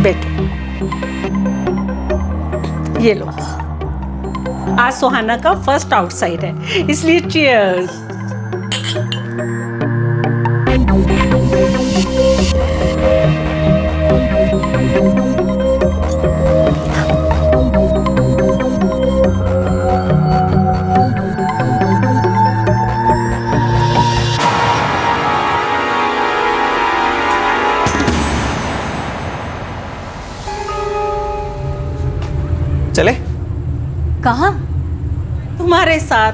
बैठो। ये लो, आज सुहाना का फर्स्ट आउटसाइड है, इसलिए चीयर्स। चले? कहाँ? तुम्हारे साथ।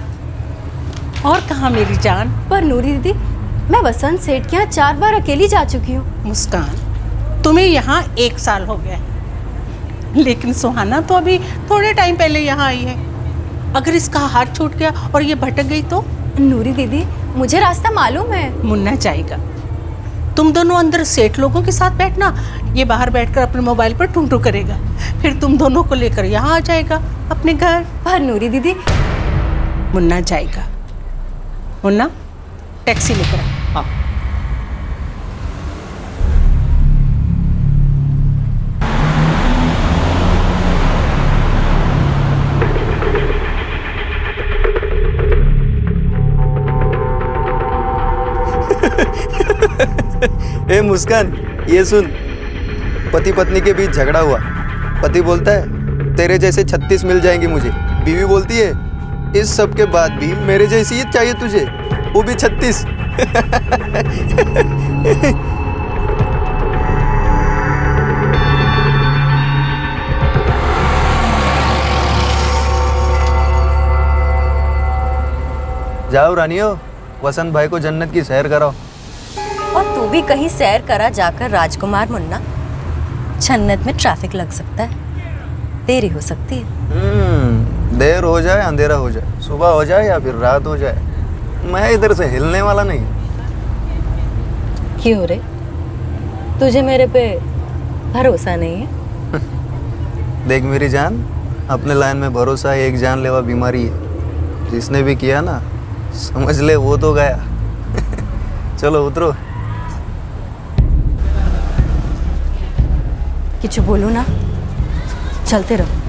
और कहाँ मेरी जान? पर नूरी दीदी, मैं वसंत सेठ के यहाँ 4 बार अकेली जा चुकी हूँ। मुस्कान, तुम्हें यहाँ 1 साल हो गया है, लेकिन सुहाना तो अभी थोड़े टाइम पहले यहाँ आई है। अगर इसका हाथ छूट गया और ये भटक गई तो? नूरी दीदी, मुझे रास्ता मालूम है। मुन्ना जाएगा, तुम दोनों अंदर सेठ लोगों के साथ बैठना, ये बाहर बैठकर अपने मोबाइल पर टूं टूं करेगा, फिर तुम दोनों को लेकर यहाँ आ जाएगा अपने घर। पर नूरी दीदी, मुन्ना जाएगा। मुन्ना, टैक्सी लेकर आ। हाँ। ए मुस्कान, ये सुन, पति पत्नी के बीच झगड़ा हुआ। पति बोलता है तेरे जैसे 36 मिल जाएंगे मुझे। बीवी बोलती है इस सब के बाद भी मेरे जैसी ही चाहिए तुझे, वो भी 36। जाओ रानियो, वसंत भाई को जन्नत की सैर कराओ। और तू भी कहीं सैर करा जाकर राजकुमार मुन्ना। जन्नत में ट्रैफिक लग सकता है, देरी हो सकती है। देर हो जाए, अंधेरा हो जाए, सुबह हो जाए या फिर रात हो जाए, मैं इधर से हिलने वाला नहीं। क्यों रे, तुझे मेरे पे भरोसा नहीं है? देख मेरी जान, अपने लाइन में भरोसा एक जानलेवा बीमारी है। जिसने भी किया ना, समझ ले वो तो गया। चलो उतरो। कुछ बोलो ना, चलते रहो।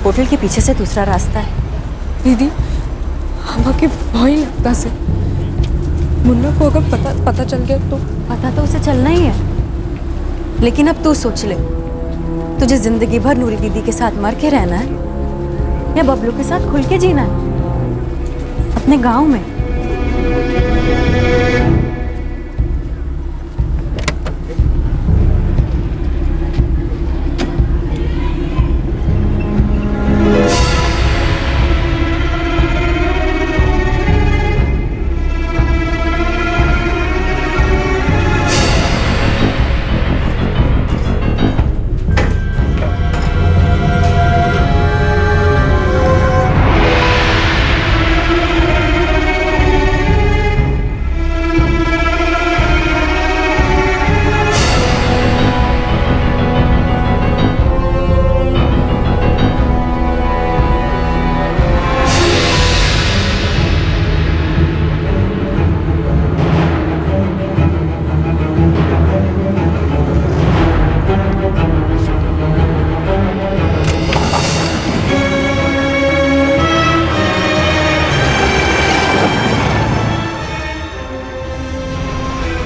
होटल के पीछे से दूसरा रास्ता है। दीदी, हमके भय लगता से मुन्ना को अगर पता चल गया तो? पता तो उसे चलना ही है, लेकिन अब तू सोच ले, तुझे जिंदगी भर नूरी दीदी के साथ मर के रहना है या बबलू के साथ खुल के जीना है अपने गांव में?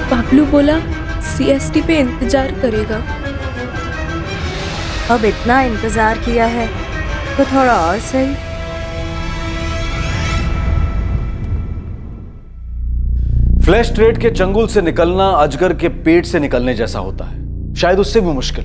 बबलू बोला सीएसटी पे इंतजार करेगा। अब इतना इंतजार किया है तो थोड़ा और सही। फ्लैश ट्रेड के चंगुल से निकलना अजगर के पेट से निकलने जैसा होता है, शायद उससे भी मुश्किल,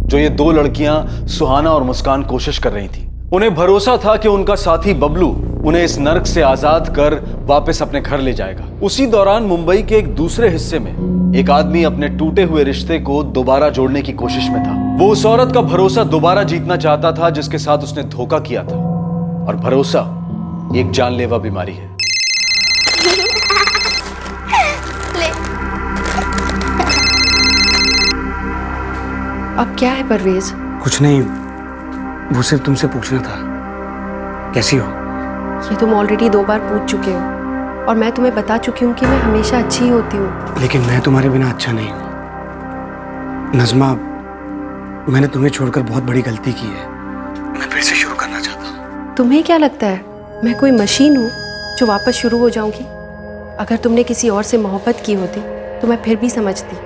जो ये 2 लड़कियां सुहाना और मुस्कान कोशिश कर रही थी। उन्हें भरोसा था कि उनका साथी बबलू उन्हें इस नर्क से आजाद कर वापस अपने घर ले जाएगा। उसी दौरान मुंबई के एक दूसरे हिस्से में एक आदमी अपने टूटे हुए रिश्ते को दोबारा जोड़ने की कोशिश में था। वो उस औरत का भरोसा दोबारा जीतना चाहता था जिसके साथ उसने धोखा किया था, और भरोसा एक जानलेवा बीमारी है। अब क्या है परवेज? कुछ नहीं, वो सिर्फ तुमसे पूछना था, कैसी हो? ये तुम ऑलरेडी 2 बार पूछ चुके हो, और मैं तुम्हें बता चुकी हूँ कि मैं हमेशा अच्छी ही होती हूँ। लेकिन मैं तुम्हारे बिना अच्छा नहीं हूँ। नज़्मा, मैंने तुम्हें छोड़कर बहुत बड़ी गलती की है। मैं फिर से शुरू करना चाहता हूँ। तुम्हें क्या लगता है मैं कोई मशीन हूँ जो वापस शुरू हो जाऊंगी? अगर तुमने किसी और से मोहब्बत की होती तो मैं फिर भी समझती,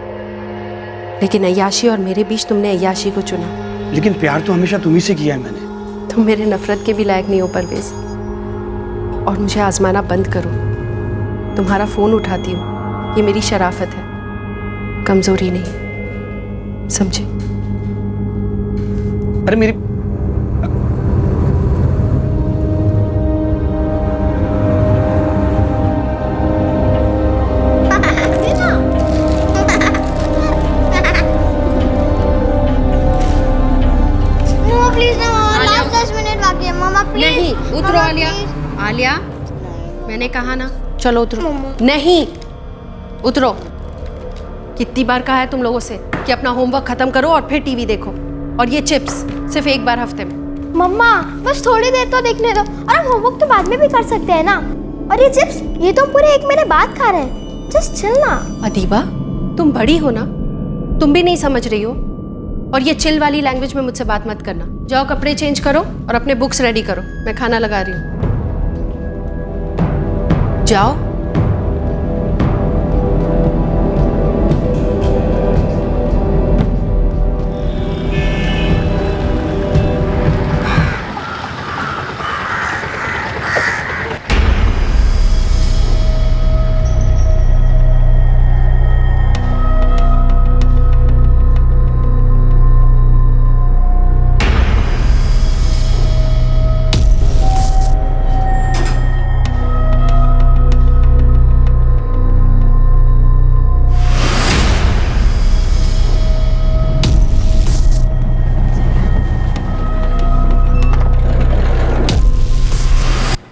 लेकिन अय्याशी और मेरे बीच तुमने अय्याशी को चुना। लेकिन प्यार तो हमेशा तुम्ही से किया है मैंने। तुम मेरे नफरत के भी लायक नहीं हो परवेज, और मुझे आजमाना बंद करो। तुम्हारा फोन उठाती हूँ, ये मेरी शराफत है, कमजोरी नहीं, समझे? अरे मेरी प्लीज ना मामा, लास्ट 10 मिनट बाकी है मामा, प्लीज नहीं, उतरो आलिया। आलिया, मैंने कहा ना, चलो उतरो। नहीं, उतरो। कितनी बार कहा है तुम लोगों से कि अपना होमवर्क खत्म करो और फिर टीवी देखो, और ये चिप्स सिर्फ एक बार हफ्ते में। मम्मा बस थोड़ी देर तो देखने दो, और हम होमवर्क तो बाद में भी कर सकते हैं ना। और ये चिप्स, ये तो हम पूरे 1 महीने बाद खा रहे हैं, जस्ट चिल ना। अदीबा, तुम बड़ी हो ना, तुम भी नहीं समझ रही हो, और ये चिल वाली लैंग्वेज में मुझसे बात मत करना। जाओ कपड़े चेंज करो और अपने बुक्स रेडी करो, मैं खाना लगा रही हूँ। जाओ।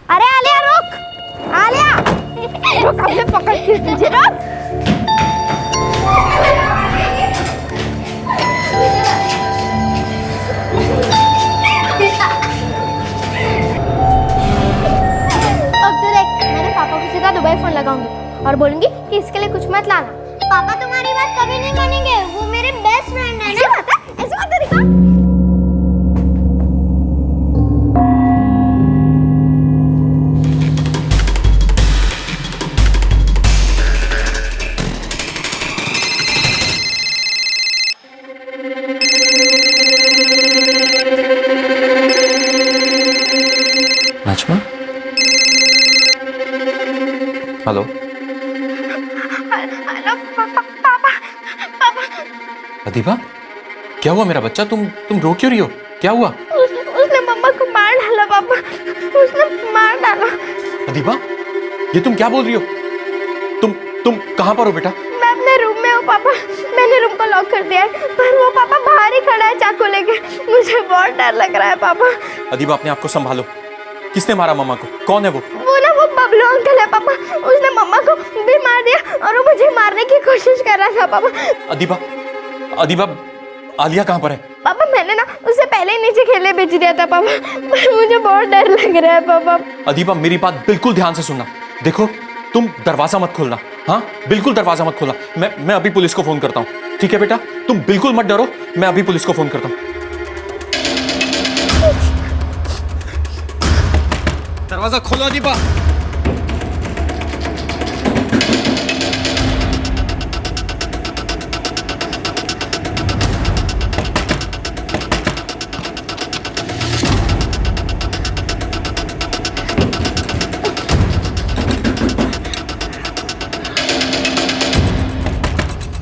अरे आलिया रुक, आलिया रुक, अपने पकड़ के तुझे रुक। अब तो देख, मैंने पापा को सीधा दुबई फोन लगाऊंगी और बोलूंगी कि इसके लिए कुछ मत लाना। पापा तुम्हारी बात कभी नहीं मानेंगे, वो मेरे बेस्ट फ्रेंड है ना। ऐसे बात है, दिखा। नजमा, हेलो। हेलो पापा। अदीबा, क्या हुआ मेरा बच्चा? तुम रो क्यों रही हो? क्या हुआ? उसने मम्मा को मार डाला पापा, उसने मार डाला। अदीबा, ये तुम क्या बोल रही हो? तुम कहाँ पर हो बेटा? मैं अपने रूम में हूँ पापा, मैंने रूम को लॉक कर दिया है, पर वो पापा बाहर ही खड़ा है चाकू लेके, मुझे बहुत डर लग रहा है पापा। अदीबा, अपने आप को संभालो। किसने मारा मम्मा को? कौन है वो? वो बबलू अंकल है पापा, उसने मम्मा को भी मार दिया और वो मुझे मारने की कोशिश कर रहा था पापा। अदीबा, आलिया कहाँ पर है? पापा मैंने ना उसे पहले ही नीचे खेलने भेज दिया था पापा, पर मुझे बहुत डर लग रहा है पापा। अदीबा, मेरी बात बिल्कुल ध्यान से सुनना। देखो, तुम दरवाजा मत खोलना। हाँ, बिल्कुल दरवाजा मत खोलना। मैं अभी पुलिस को फोन करता हूँ, ठीक है बेटा? तुम बिल्कुल मत डरो, मैं अभी पुलिस को फोन करता हूँ। दरवाजा खोलो अदीबा।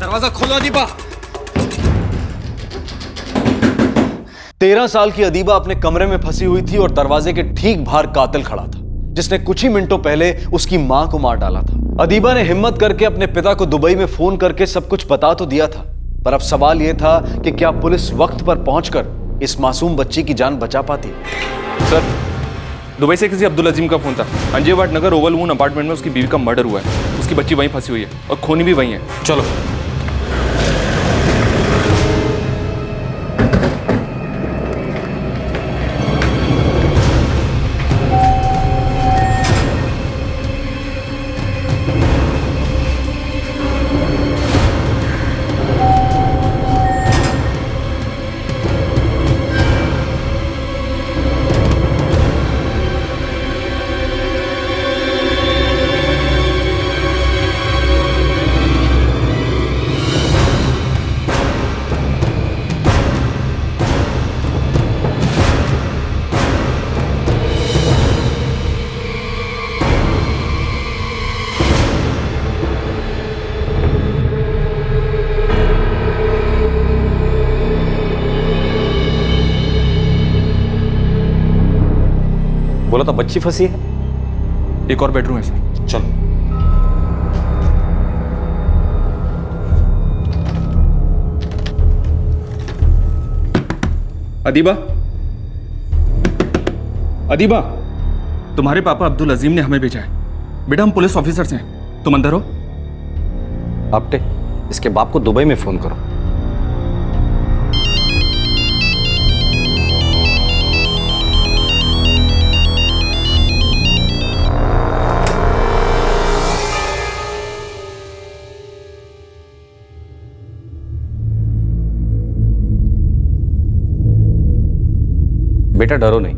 दरवाजा खोलो अदीबा। 13 साल की अदीबा अपने कमरे में फंसी हुई थी और दरवाजे के ठीक बाहर कातिल खड़ा था, जिसने कुछ ही मिनटों पहले उसकी मां को मार डाला था। अदीबा ने हिम्मत करके अपने पिता को दुबई में फोन करके सब कुछ बता तो दिया था, पर अब सवाल यह था कि क्या पुलिस वक्त पर पहुंचकर इस मासूम बच्ची की जान बचा पाती। सर, दुबई से किसी अब्दुल अजीम का फोन था। अंजेवाट नगर ओवल मून अपार्टमेंट में उसकी बीवी का मर्डर हुआ है। उसकी बच्ची वहीं फंसी हुई है और खूनी भी वहीं है। चलो। बोला था बच्ची फंसी है। एक और बेडरूम है सर। चलो। अदीबा, अदीबा, तुम्हारे पापा अब्दुल अजीम ने हमें भेजा है। बेटा हम पुलिस ऑफिसर्स हैं, तुम अंदर हो। आपटे, इसके बाप को दुबई में फोन करो। बेटा डरो नहीं,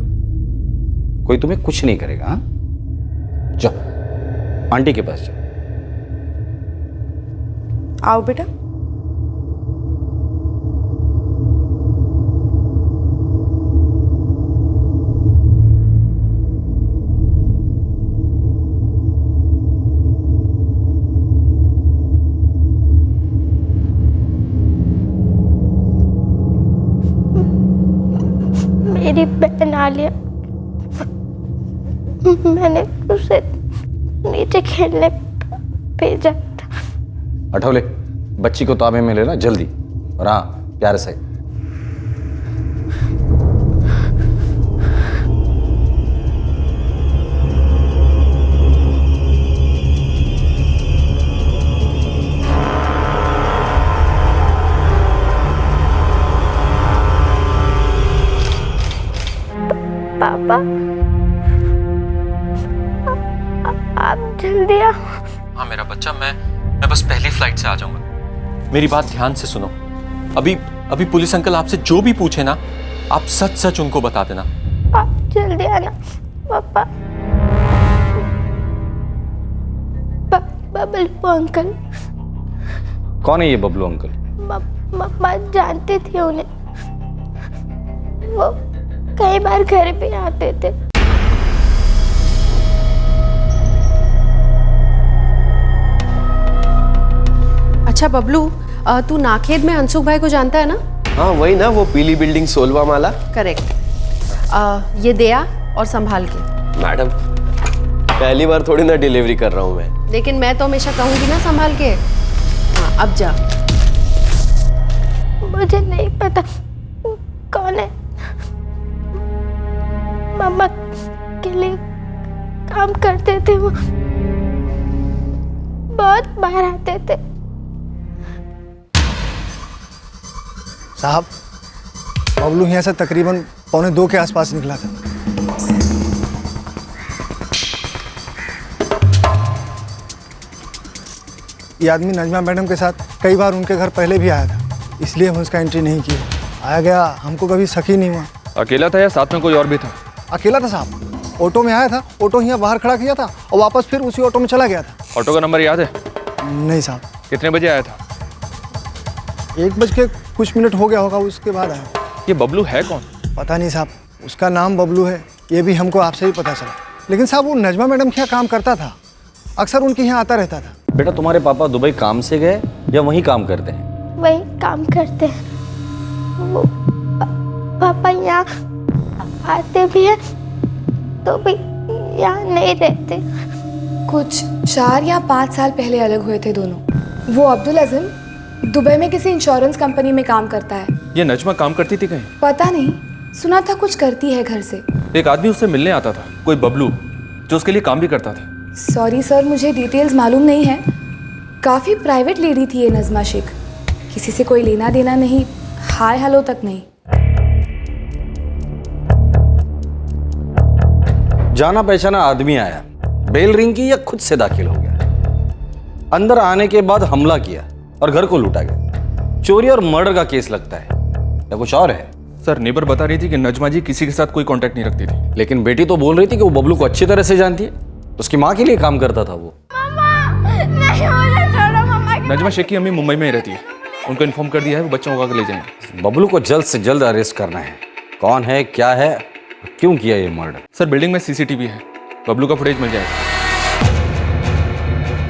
कोई तुम्हें कुछ नहीं करेगा। हाँ, जाओ आंटी के पास जाओ। आओ बेटा। मेरी बहन आलिया, मैंने उसे नीचे खेलने भेजा था। अठौले, बच्ची को ताबे में लेना जल्दी, और हाँ प्यार से। पापा, आप जल्दी आओ। हाँ मेरा बच्चा, मैं बस पहली फ्लाइट से आ जाऊंगा। मेरी बात ध्यान से सुनो। अभी पुलिस अंकल आपसे जो भी पूछे ना, आप सच सच उनको बता देना। आप जल्दी आना पापा। बबलू अंकल। कौन है ये बबलू अंकल? मम्मा जानती थी उन्हें, वो कई बार घर पे आते थे। अच्छा बबलू, तू नाखेद में अंशुक भाई को जानता है ना? हाँ वही ना, वो पीली बिल्डिंग 16वां माला। करेक्ट। ये दया और संभाल के। मैडम पहली बार थोड़ी ना डिलीवरी कर रहा हूँ मैं। लेकिन मैं तो हमेशा कहूंगी ना संभाल के। हाँ अब जा। मुझे नहीं पता कौन है। मम्मा के लिए काम करते थे वो, बहुत बाहर आते थे। साहब, बबलू यहाँ से तकरीबन 1:45 के आसपास निकला था। ये आदमी नजमा मैडम के साथ कई बार उनके घर पहले भी आया था, इसलिए हम उसका एंट्री नहीं किया। आया गया हमको कभी शक ही नहीं हुआ। अकेला था या साथ में कोई और भी था? अकेला था साहब, ऑटो में आया था, ऑटो यहाँ बाहर खड़ा किया था और वापस फिर उसी ऑटो में चला गया था। ऑटो का नंबर याद है? नहीं साहब। कितने बजे आया था? 1 कुछ मिनट हो गया होगा, उसके बाद आया। ये बबलू है कौन? पता नहीं साहब, उसका नाम बबलू है, ये भी हमको आपसे ही पता चला। लेकिन साहब वो नजमा मैडम के यहाँ काम करता था, अक्सर उनके यहाँ आता रहता था। बेटा तुम्हारे पापा दुबई काम से गए या वहीं काम करते हैं? वही काम करते हैं वो। पापा यहाँ आते भी हैं तो भी यहाँ नहीं रहते। कुछ 4 या 5 साल पहले अलग हुए थे दोनों। वो अब्दुल अजीम दुबई में किसी इंश्योरेंस कंपनी में काम करता है। ये नजमा काम करती थी कहीं? पता नहीं, सुना था कुछ करती है घर से। एक आदमी उससे मिलने आता था, कोई बबलू, जो उसके लिए काम भी करता था। सॉरी सर, मुझे डिटेल्स मालूम नहीं है। काफ़ी प्राइवेट लेडी थी ये नजमा शेख, किसी से कोई लेना देना नहीं, हाय हेलो तक नहीं। जाना पहचाना आदमी आया, बेल रिंग की या खुद से दाखिल हो गया? अंदर आने के बाद हमला किया और घर को लूटा गया। चोरी और मर्डर का केस लगता है या कुछ और है? सर नेबर बता रही थी कि नजमा जी किसी के साथ कोई कांटेक्ट नहीं रखती थी। लेकिन बेटी तो बोल रही थी कि वो बबलू को अच्छी तरह से जानती है, उसकी माँ के लिए काम करता था वो। नहीं, मुझे छोड़ो मम्मा। नजमा शेख की अम्मी मुंबई में ही रहती है, उनको इन्फॉर्म कर दिया है, वो बच्चों को आकर ले जाएंगे। बबलू को जल्द से जल्द अरेस्ट करना है। कौन है, क्या है, क्यों किया ये मर्डर? सर बिल्डिंग में सीसीटीवी है, बबलू का फुटेज मिल जाएगा।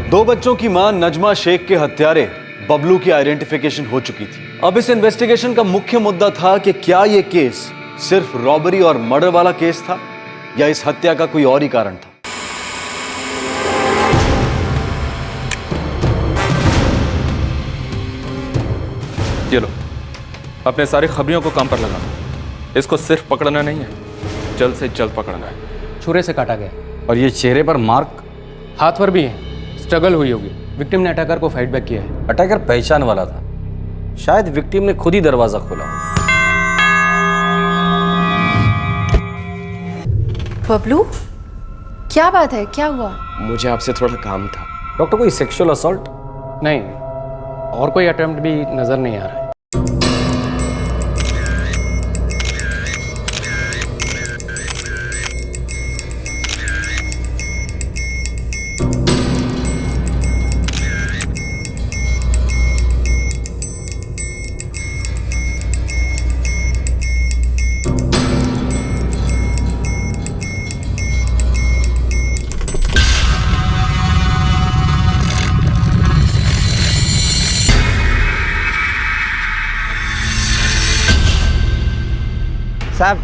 2 बच्चों की मां नजमा शेख के हत्यारे बबलू की आइडेंटिफिकेशन हो चुकी थी। अब इस इन्वेस्टिगेशन का मुख्य मुद्दा था कि क्या यह केस सिर्फ रॉबरी और मर्डर वाला केस था या इस हत्या का कोई और ही कारण था? ये लो, अपने सारे खबरियों को काम पर लगा। इसको सिर्फ पकड़ना नहीं है, जल्द से जल्द पकड़ना है। छुरे से काटा गया और ये चेहरे पर मार्क हाथ पर भी है। स्ट्रगल हुई होगी। विक्टिम ने अटैकर को फाइट बैक किया है। अटैकर पहचान वाला था, शायद विक्टिम ने खुद ही दरवाजा खोला। बबलू, क्या बात है, क्या हुआ? मुझे आपसे थोड़ा काम था। डॉक्टर, कोई सेक्सुअल असॉल्ट? नहीं, और कोई अटेम्प्ट भी नजर नहीं आ रहा है। साहब,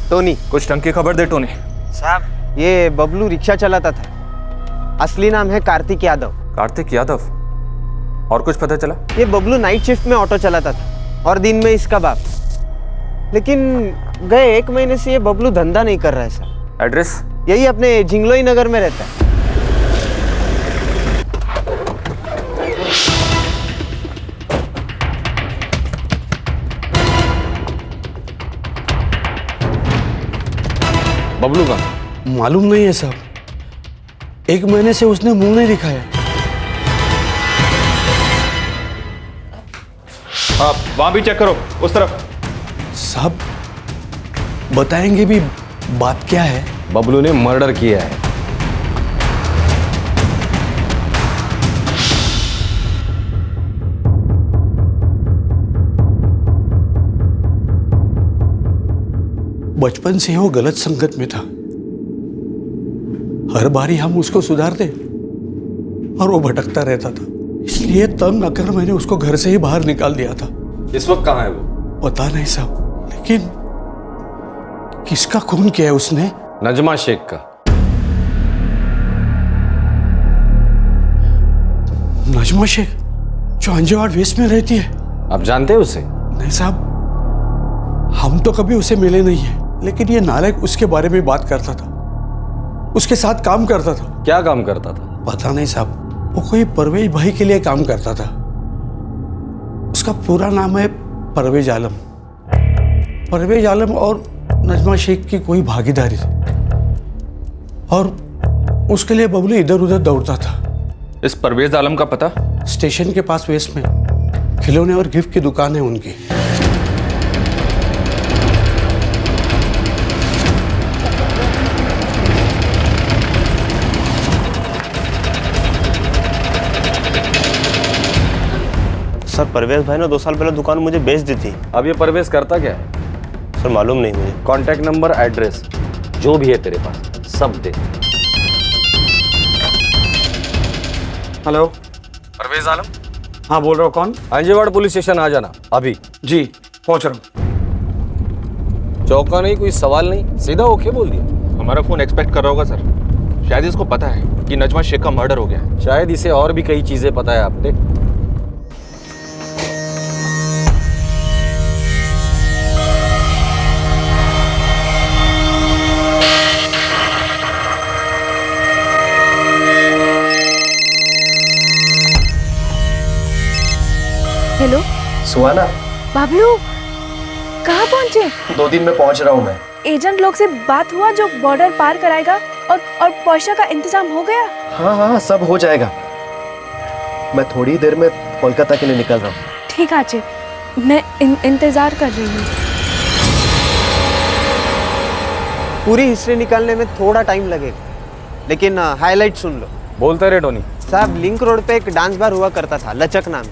टोनी। कुछ ढंग की खबर दे टोनी। साहब, ये बबलू रिक्शा चलाता था। असली नाम है कार्तिक यादव। कार्तिक यादव? और कुछ पता चला? ये बबलू नाइट शिफ्ट में ऑटो चलाता था और दिन में इसका बाप। लेकिन गए 1 महीने से ये बबलू धंधा नहीं कर रहा है सर। एड्रेस? यही अपने जिंगलोई नगर में रहता है। बबलू का मालूम नहीं है साहब, 1 महीने से उसने मुंह नहीं दिखाया। आप वहां भी चेक करो, उस तरफ। साहब, बताएंगे भी बात क्या है? बबलू ने मर्डर किया है। बचपन से वो गलत संगत में था। हर बारी हम उसको सुधारते और वो भटकता रहता था। इसलिए तंग आकर मैंने उसको घर से ही बाहर निकाल दिया था। इस वक्त कहाँ है वो? पता नहीं साहब, लेकिन किसका खून किया है उसने? नजमा शेख का। नजमा शेख, जो अंजेवाड़ वेस्ट में रहती है। आप जानते हैं उसे? नहीं साहब, हम तो कभी उसे मिले नहीं है, लेकिन ये नालायक उसके बारे में बात करता था, उसके साथ काम करता था। क्या काम करता था? पता नहीं साहब, वो कोई परवेज भाई के लिए काम करता था। उसका पूरा नाम है परवेज आलम। परवेज आलम और नजमा शेख की कोई भागीदारी थी और उसके लिए बबलू इधर उधर दौड़ता था। इस परवेज आलम का पता? स्टेशन के पास वेस्ट में खिलौने और गिफ्ट की दुकान है उनकी। सर, परवेज भाई ने 2 साल पहले दुकान मुझे बेच दी थी। अब ये परवेज करता क्या है? सर, मालूम नहीं मुझे। कांटेक्ट नंबर, एड्रेस, जो भी है तेरे पास, सब दे। हेलो, परवेज आलम? हाँ बोल रहा हूँ। कौन? अंजेवाड़ पुलिस स्टेशन आ जाना अभी। जी, पहुंच रहा हूँ। चौका नहीं, कोई सवाल नहीं, सीधा ओके बोल दिया। हमारा फोन एक्सपेक्ट कर रहा होगा सर। शायद इसको पता है कि नजमा शेख का मर्डर हो गया है। शायद इसे और भी कई चीजें पता है आपने। हेलो सुहाना, बबलू, कहाँ पहुँचे? 2 दिन में पहुंच रहा हूँ मैं। एजेंट लोग से बात हुआ जो बॉर्डर पार कराएगा और पैसा का इंतजाम हो गया? हाँ हाँ, सब हो जाएगा। मैं थोड़ी देर में कोलकाता के लिए निकल रहा हूँ। ठीक है, मैं इंतजार कर रही हूँ। पूरी हिस्ट्री निकालने में थोड़ा टाइम लगेगा, लेकिन हाईलाइट सुन लो। बोलते रहे टोनी। साहब, लिंक रोड पे एक डांस बार हुआ करता था, लचक नाम।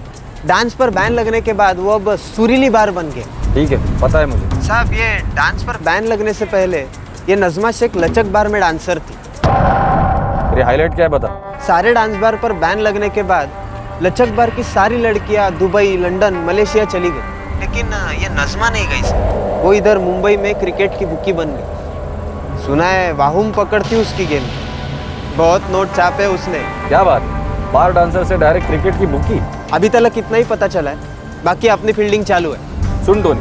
डांस पर बैन लगने के बाद वो अब सुरीली बार बन गया। ठीक है, पता है मुझे। साहब, ये डांस पर बैन लगने से पहले ये नजमा शेख लचक बार में डांसर थी। तेरी हाईलाइट क्या है बता। सारे डांस बार पर बैन लगने के बाद लचक बार की सारी लड़कियां दुबई, लंदन, मलेशिया चली गई, लेकिन ये नजमा नहीं गई सर। वो इधर मुंबई में क्रिकेट की बुकी बन गई। सुना है वाहुम पकड़ती उसकी गेंद, बहुत नोट छापे उसने। क्या बात, बार डांसर से डायरेक्ट क्रिकेट की बुकी? अभी तक इतना ही पता चला है, बाकी अपनी फील्डिंग चालू है। सुन टोनी,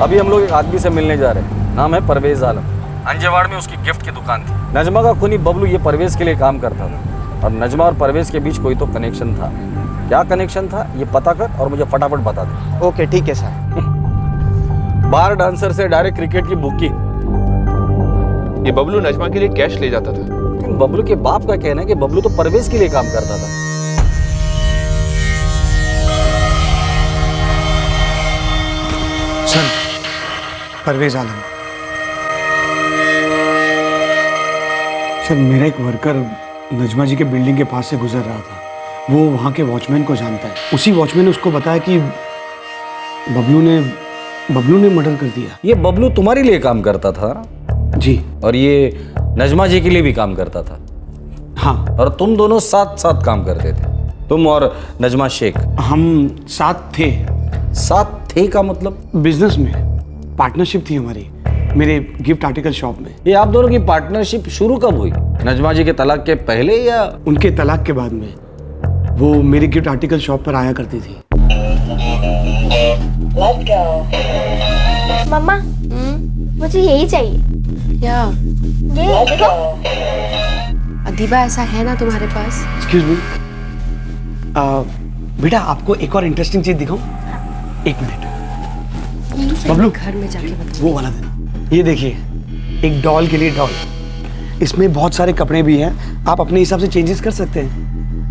अभी हम लोग एक आदमी से मिलने जा रहे हैं, नाम है परवेज आलम। अंजेवाड़ में उसकी गिफ्ट की दुकान थी। नजमा का खूनी बबलू ये परवेज के लिए काम करता था, और नजमा और परवेज के बीच कोई तो कनेक्शन था। क्या कनेक्शन था ये पता कर और मुझे फटाफट बता दे। ओके ठीक है सर। बार डांसर से डायरेक्ट क्रिकेट की बुकी। ये बबलू नजमा के लिए कैश ले जाता था। लेकिन बबलू के बाप का कहना है कि बबलू तो परवेज के लिए काम करता था। सर, परवेज आलम। सर, मेरा एक वर्कर नजमा जी के बिल्डिंग के पास से गुजर रहा था। वो वहाँ के वॉचमैन को जानता है। उसी वॉचमैन ने उसको बताया कि बबलू ने मर्डर कर दिया। ये बबलू तुम्हारे लिए काम करता था? जी। और ये नजमा जी के लिए भी काम करता था? हाँ। और तुम दोनों साथ साथ काम करते थे, तुम और नजमा शेख? हम साथ थे। साथ थे का मतलब? बिजनेस में पार्टनरशिप थी हमारी, मेरे गिफ्ट आर्टिकल शॉप में। ये आप दोनों की पार्टनरशिप शुरू कब हुई? नजमा जी के तलाक के पहले या उनके तलाक के बाद में? वो मेरी गिफ्ट आर्टिकल शॉप पर आया करती थी। मम्मा, मुझे यही चाहिए। क्या? ये देखो। अदीबा, ऐसा है ना तुम्हारे पास? एक्सक्यूज मी, बेटा आपको एक और इंटरेस्टिंग चीज दिखाऊं? एक मिनट। बबलू, घर में जाके बताओ। वो वाला देना। ये देखिए, एक डॉल के लिए डॉल। इसमें बहुत सारे कपड़े भी हैं, आप अपने हिसाब से चेंजेस कर सकते हैं।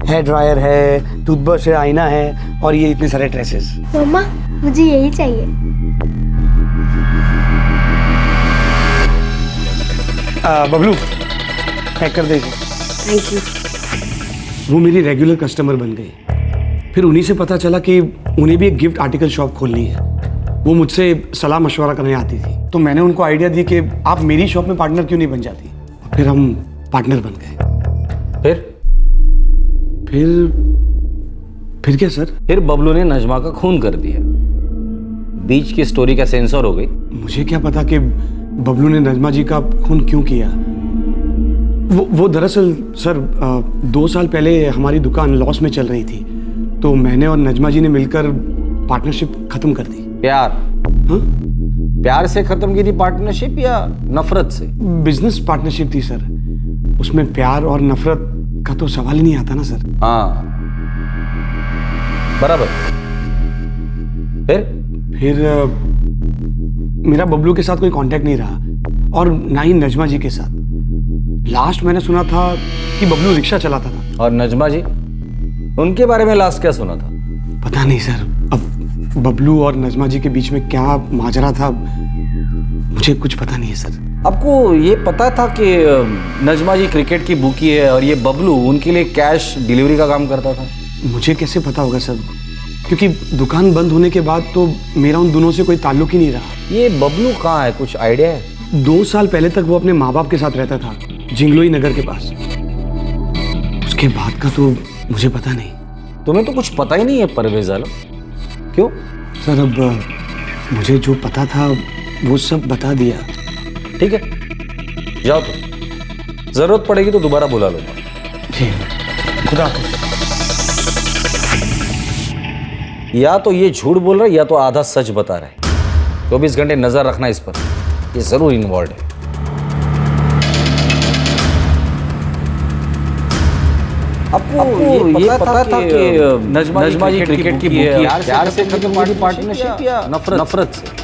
हेयर ड्रायर है, टूथब्रश है, आईना है, और ये इतने सारे ड्रेसेस। मम्मा, मुझे यही चाहिए। बबलू, पैक कर दे इसे। Thank you. वो मेरी रेगुलर कस्टमर बन गई। फिर उन्हीं से पता चला कि उन्हें भी एक गिफ्ट आर्टिकल शॉप खोलनी है। वो मुझसे सलाह मशवरा करने आती थी, तो मैंने उनको आइडिया दी कि आप मेरी शॉप में पार्टनर क्यों नहीं बन जाती। फिर हम पार्टनर बन गए। फिर क्या सर? फिर बबलू ने नजमा का खून कर दिया। बीच की स्टोरी का सेंसर हो गई। मुझे क्या पता कि बबलू ने नजमा जी का खून क्यों किया। वो दरअसल सर 2 साल पहले हमारी दुकान लॉस में चल रही थी, तो मैंने और नजमा जी ने मिलकर पार्टनरशिप खत्म कर दी। प्यार? हाँ? प्यार से खत्म की थी पार्टनरशिप या नफरत से? बिजनेस पार्टनरशिप थी सर, उसमें प्यार और नफरत का तो सवाल ही नहीं आता ना सर। हाँ, बराबर। फिर मेरा बबलू के साथ कोई कांटेक्ट नहीं रहा, और ना ही नजमा जी के साथ। लास्ट मैंने सुना था कि बबलू रिक्शा चलाता था। और नजमा जी, उनके बारे में लास्ट क्या सुना था? पता नहीं सर, अब बबलू और नजमा जी के बीच में क्या माजरा था, मुझे कुछ पता नहीं है सर। आपको ये पता था कि नजमा जी क्रिकेट की बुकी है और ये बबलू उनके लिए कैश डिलीवरी का काम करता था? मुझे कैसे पता होगा सर, क्योंकि दुकान बंद होने के बाद तो मेरा उन दोनों से कोई ताल्लुक ही नहीं रहा। ये बबलू कहाँ है, कुछ आइडिया है? 2 साल पहले तक वो अपने माँ बाप के साथ रहता था, जिंगलोई नगर के पास। उसके बाद का तो मुझे पता नहीं। तुम्हें तो कुछ पता ही नहीं है परवेज आलम, क्यों? सर, अब मुझे जो पता था वो सब बता दिया। ठीक है, जाओ तो, जरूरत पड़ेगी तो दोबारा बुला लूंगा। ठीक है, खुदा हाफिज। या तो ये झूठ बोल रहा है या तो आधा सच बता रहा है। 24 घंटे नजर रखना इस पर, ये जरूर इन्वॉल्व है। आपको ये पता था कि नजमा जी क्रिकेट की बुकी है, प्यार से खत्म की पार्टनरशिप या नफरत से?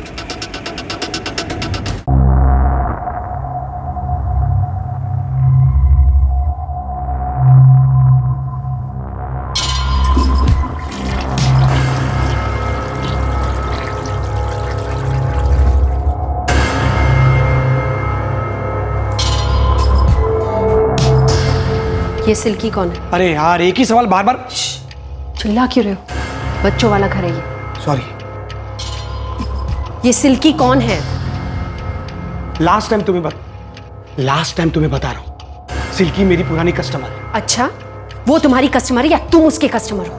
ये सिल्की कौन है? अरे यार, एक ही सवाल बार बार। चिल्ला क्यों रहे हो? बच्चों वाला घर है ये। सॉरी। ये सिल्की कौन है? लास्ट टाइम तुम्हें बता रहा हूँ, सिल्की मेरी पुरानी कस्टमर है। अच्छा, वो तुम्हारी कस्टमर है या तुम उसके कस्टमर हो?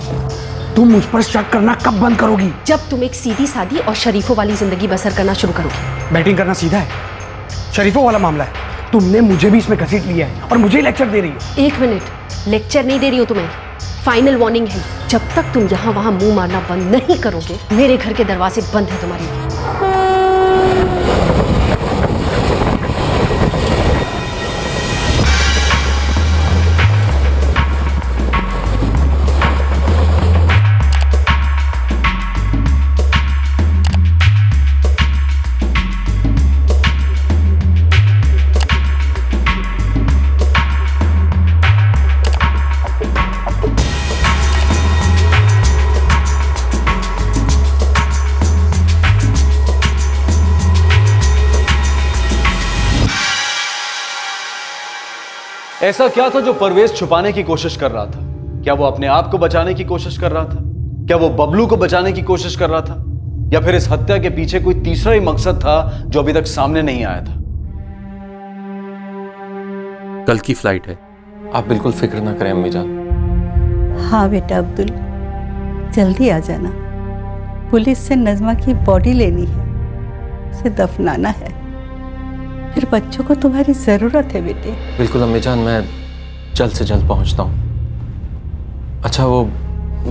तुम मुझ पर शक करना कब बंद करोगी? जब तुम एक सीधी सादी और शरीफों वाली जिंदगी बसर करना शुरू करोगी। बैटिंग करना सीधा है, शरीफों वाला मामला है। तुमने मुझे भी इसमें घसीट लिया है और मुझे ही लेक्चर दे रही हो। एक मिनट, लेक्चर नहीं दे रही हूँ तुम्हें, फाइनल वार्निंग है। जब तक तुम यहाँ वहाँ मुंह मारना बंद नहीं करोगे, मेरे घर के दरवाजे बंद है तुम्हारे लिए। ऐसा क्या था जो परवेज छुपाने की कोशिश कर रहा था? क्या वो अपने आप को बचाने की कोशिश कर रहा था? क्या वो बबलू को बचाने की कोशिश कर रहा था? या फिर इस हत्या के पीछे कोई तीसरा ही मकसद था जो अभी तक सामने नहीं आया था? कल की फ्लाइट है, आप बिल्कुल फिक्र ना करें अम्मी जान। हाँ बेटा अब्दुल, जल्दी आ जाना। पुलिस से नज़मा की बॉडी लेनी है, उसे दफनाना है। फिर बच्चों को तुम्हारी ज़रूरत है बेटे। बिल्कुल अम्मी जान, मैं जल्द से जल्द पहुंचता हूँ। अच्छा, वो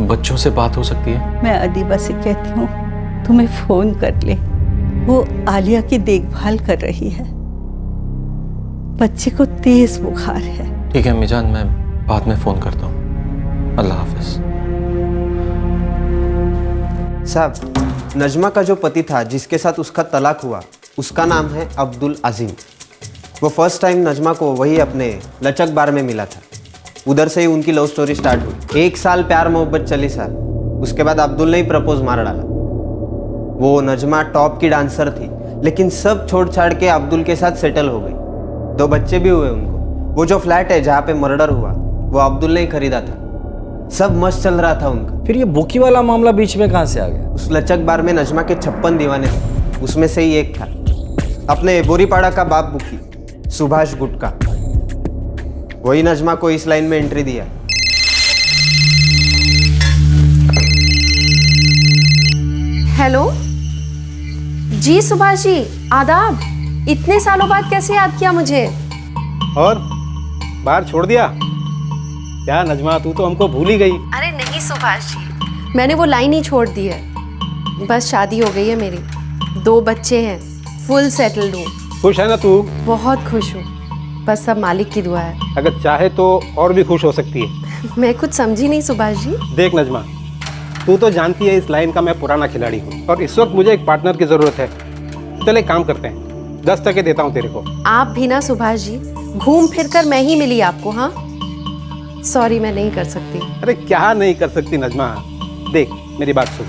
बच्चों से बात हो सकती है? मैं अदीबा से कहती हूँ तुम्हें फ़ोन कर ले, वो आलिया की देखभाल कर रही है। बच्चे को तेज बुखार है। ठीक है अम्मी जान, मैं बाद में फ़ोन करता हूँ। अल्लाह हाफिज। साहब, नजमा का जो पति था जिसके साथ उसका तलाक हुआ, उसका नाम है अब्दुल अजीम। वो फर्स्ट टाइम नजमा को वही अपने लचक बार में मिला था। उधर से ही उनकी लव स्टोरी स्टार्ट हुई। 1 साल प्यार मोहब्बत चली साहब। उसके बाद अब्दुल ने ही प्रपोज मार डाला। वो नजमा टॉप की डांसर थी, लेकिन सब छोड़ छाड़ के अब्दुल के साथ सेटल हो गई। 2 बच्चे भी हुए उनको। वो जो फ्लैट है जहाँ पे मर्डर हुआ, वो अब्दुल ने ही खरीदा था। सब मस्त चल रहा था उनका। फिर ये बुकी वाला मामला बीच में कहाँ से आ गया? उस लचक बार में नजमा के 56 दीवाने थे, उसमें से ही एक था अपने बोरीपाड़ा का बाप बुकी, सुभाष गुटका। वही नजमा को इस लाइन में एंट्री दिया। हेलो जी सुभाष जी, आदाब। इतने सालों बाद कैसे याद किया मुझे? और बाहर छोड़ दिया क्या नजमा? तू तो हमको भूल ही गई। अरे नहीं सुभाष जी, मैंने वो लाइन ही छोड़ दी है। बस शादी हो गई है मेरी, 2 बच्चे हैं, फुल सेटल्ड हूँ। खुश है ना तू? बहुत खुश हूँ, बस सब मालिक की दुआ है। अगर चाहे तो और भी खुश हो सकती है। मैं कुछ समझी नहीं सुभाष जी। देख नजमा, तू तो जानती है इस लाइन का मैं पुराना खिलाड़ी हूँ और इस वक्त मुझे एक पार्टनर की जरूरत है। चल एक काम करते हैं, 10 टके देता हूँ तेरे को। आप भी ना सुभाष जी, घूम फिर कर मैं ही मिली आपको। हाँ सॉरी, मैं नहीं कर सकती। अरे क्या नहीं कर सकती नजमा? देख मेरी बात सुन,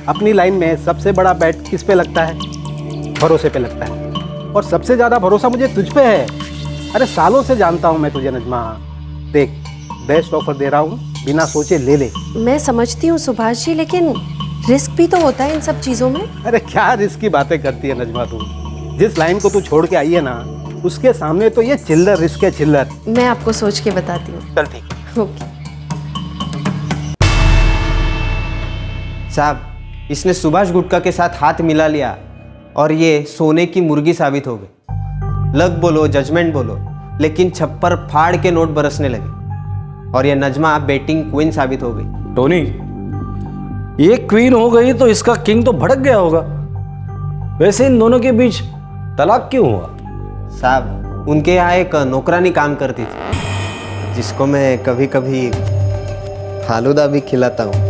अपनी लाइन में सबसे बड़ा बैट किस पे लगता है? भरोसे पे लगता है, और सबसे ज्यादा भरोसा मुझे तुझ पे है। अरे सालों से जानता हूँ मैं तुझे नजमा। देख, बेस्ट ऑफर दे रहा हूँ, बिना सोचे ले ले। मैं समझती हूँ सुभाष जी, लेकिन रिस्क भी तो होता है इन सब चीजों में। अरे क्या रिस्क की बातें करती है नजमा तू? जिस लाइन को तू छोड़ के आई है ना, उसके सामने तो ये चिल्लर रिस्क है, चिल्लर। मैं आपको सोच के बताती हूँ। चल ठीक। ओके। साहब, इसने सुभाष गुटका के साथ हाथ मिला लिया और ये सोने की मुर्गी साबित हो गई। लक बोलो, जजमेंट बोलो, लेकिन छप्पर फाड़ के नोट बरसने लगे और ये नजमा बेटिंग क्वीन साबित हो गई। टोनी, ये क्वीन हो गई तो इसका किंग तो भड़क गया होगा। वैसे इन दोनों के बीच तलाक क्यों हुआ? साहब, उनके यहाँ एक नौकरानी काम करती थी, जिसको मैं कभी कभी फालूदा भी खिलाता हूँ।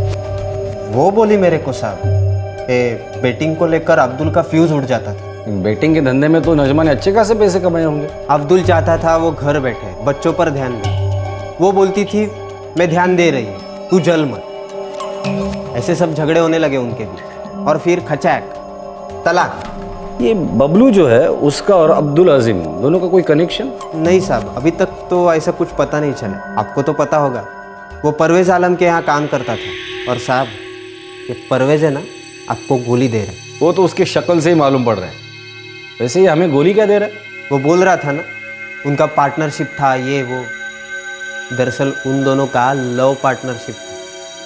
वो बोली मेरे को साहब, बेटिंग को लेकर अब्दुल का फ्यूज उड़ जाता था। बेटिंग के धंधे में तो नजमा ने अच्छे खासे पैसे कमाए होंगे। अब्दुल चाहता था वो घर बैठे, बच्चों पर ध्यान दे। वो बोलती थी मैं ध्यान दे रही हूँ, तू जल मत। ऐसे सब झगड़े होने लगे उनके बीच, और फिर खचाक, तलाक। ये बबलू जो है, उसका और अब्दुल अजीम दोनों का कोई कनेक्शन? नहीं साहब, अभी तक तो ऐसा कुछ पता नहीं चला। आपको तो पता होगा, वो परवेज आलम के यहाँ काम करता था। और साहब, ये परवेज है ना, आपको गोली दे रहा है। वो तो उसकी शक्ल से ही मालूम पड़ रहा है। वैसे ही हमें गोली क्या दे रहा है? वो बोल रहा था ना, उनका पार्टनरशिप था ये वो। दरअसल उन दोनों का लव पार्टनरशिप था।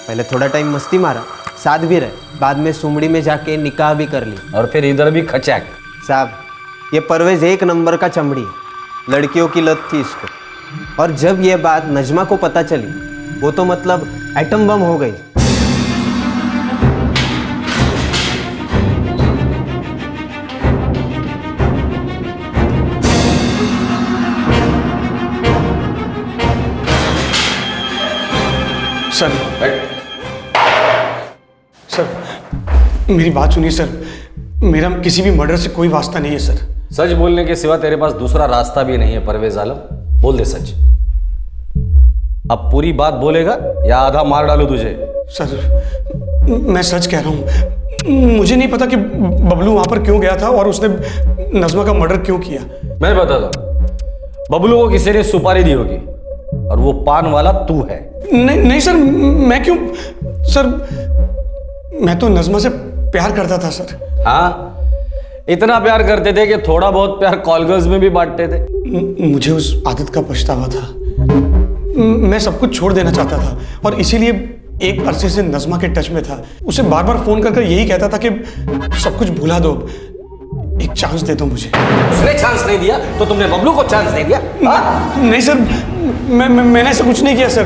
पहले थोड़ा टाइम मस्ती मारा, साथ भी रहे, बाद में सुमड़ी में जाके निकाह भी कर ली। और फिर इधर भी खचाक। साहब, ये परवेज एक नंबर का चमड़ी है। लड़कियों की लत थी इसको। और जब ये बात नजमा को पता चली, वो तो मतलब एटम बम हो गई। सर, सर मेरी बात सुनिए सर, मेरा किसी भी मर्डर से कोई वास्ता नहीं है सर। सच बोलने के सिवा तेरे पास दूसरा रास्ता भी नहीं है परवेज आलम। बोल दे सच। अब पूरी बात बोलेगा या आधा मार डालू तुझे? सर मैं सच कह रहा हूँ, मुझे नहीं पता कि बबलू वहां पर क्यों गया था और उसने नजमा का मर्डर क्यों किया। मैं बताता हूँ। बबलू को किसी ने सुपारी दी होगी और वो पान वाला तू है। नहीं सर, मैं क्यों? सर मैं तो नजमा से प्यार करता था सर। हाँ, इतना प्यार करते थे कि थोड़ा बहुत प्यार कॉल गर्ल्स में भी बांटते थे। मुझे उस आदत का पछतावा था। मैं सब कुछ छोड़ देना चाहता था और इसीलिए एक अरसे से नजमा के टच में था। उसे बार बार फोन कर यही कहता था कि सब कुछ भुला दो, एक चांस दे दो मुझे। उसने चांस नहीं दिया तो तुमने बबलू को चांस दे दिया? नहीं सर, मैंने ऐसा कुछ नहीं किया सर।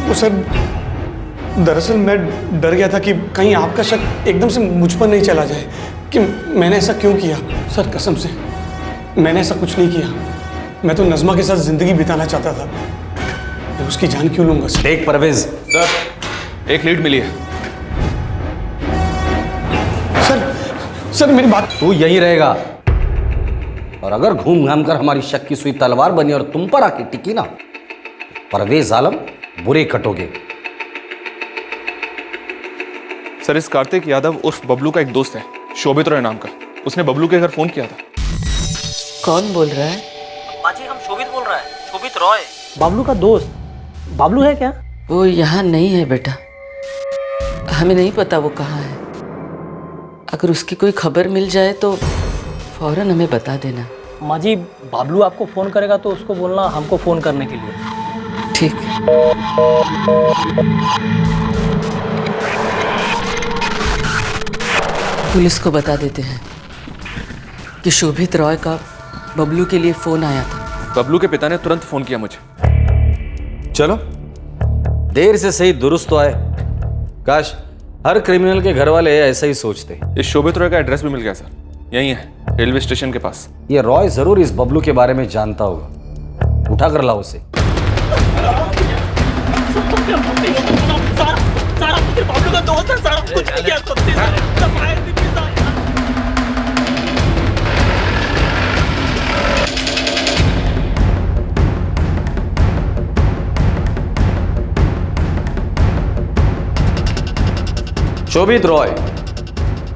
वो सर, दरअसल मैं डर गया था कि कहीं आपका शक एकदम से मुझ पर नहीं चला जाए कि मैंने ऐसा क्यों किया। सर कसम से मैंने ऐसा कुछ नहीं किया। मैं तो नजमा के साथ जिंदगी बिताना चाहता था। मैं उसकी जान क्यों लूंगा सर? देख परवेज, सर एक लीड मिली है। सर मेरी बात। तू यही रहेगा और अगर घूम घाम कर हमारी शक की सुई तलवार बनी और तुम पर आके टिकी ना, परवेज आलम बुरे कटोगे। सर इस कार्तिक यादव उर्फ बबलू का एक दोस्त है, शोभित रॉय नाम का। उसने बबलू के घर फोन किया था। कौन बोल रहा है? बाजी हम शोभित बोल रहा है, शोभित रॉय। बाबलू का दोस्त? बाबलू है क्या? वो यहाँ नहीं है बेटा, हमें नहीं पता वो कहाँ है। अगर उसकी कोई खबर मिल जाए तो फौरन हमें बता देना। माँ जी, बाबलू आपको फोन करेगा तो उसको बोलना हमको फोन करने के लिए। ठीक। पुलिस को बता देते हैं कि शोभित रॉय का बबलू के लिए फोन आया था। बबलू के पिता ने तुरंत फोन किया मुझे। चलो, देर से सही दुरुस्त तो आए। काश हर क्रिमिनल के घर वाले ऐसा ही सोचते। इस शोभित रॉय का एड्रेस भी मिल गया सर, यही है, रेलवे स्टेशन के पास। ये रॉय जरूर इस बबलू के बारे में जानता होगा। उठा कर लाओ उसे। बाबलू का दोस्त है सर, कुछ नहीं किया शोभित रॉय,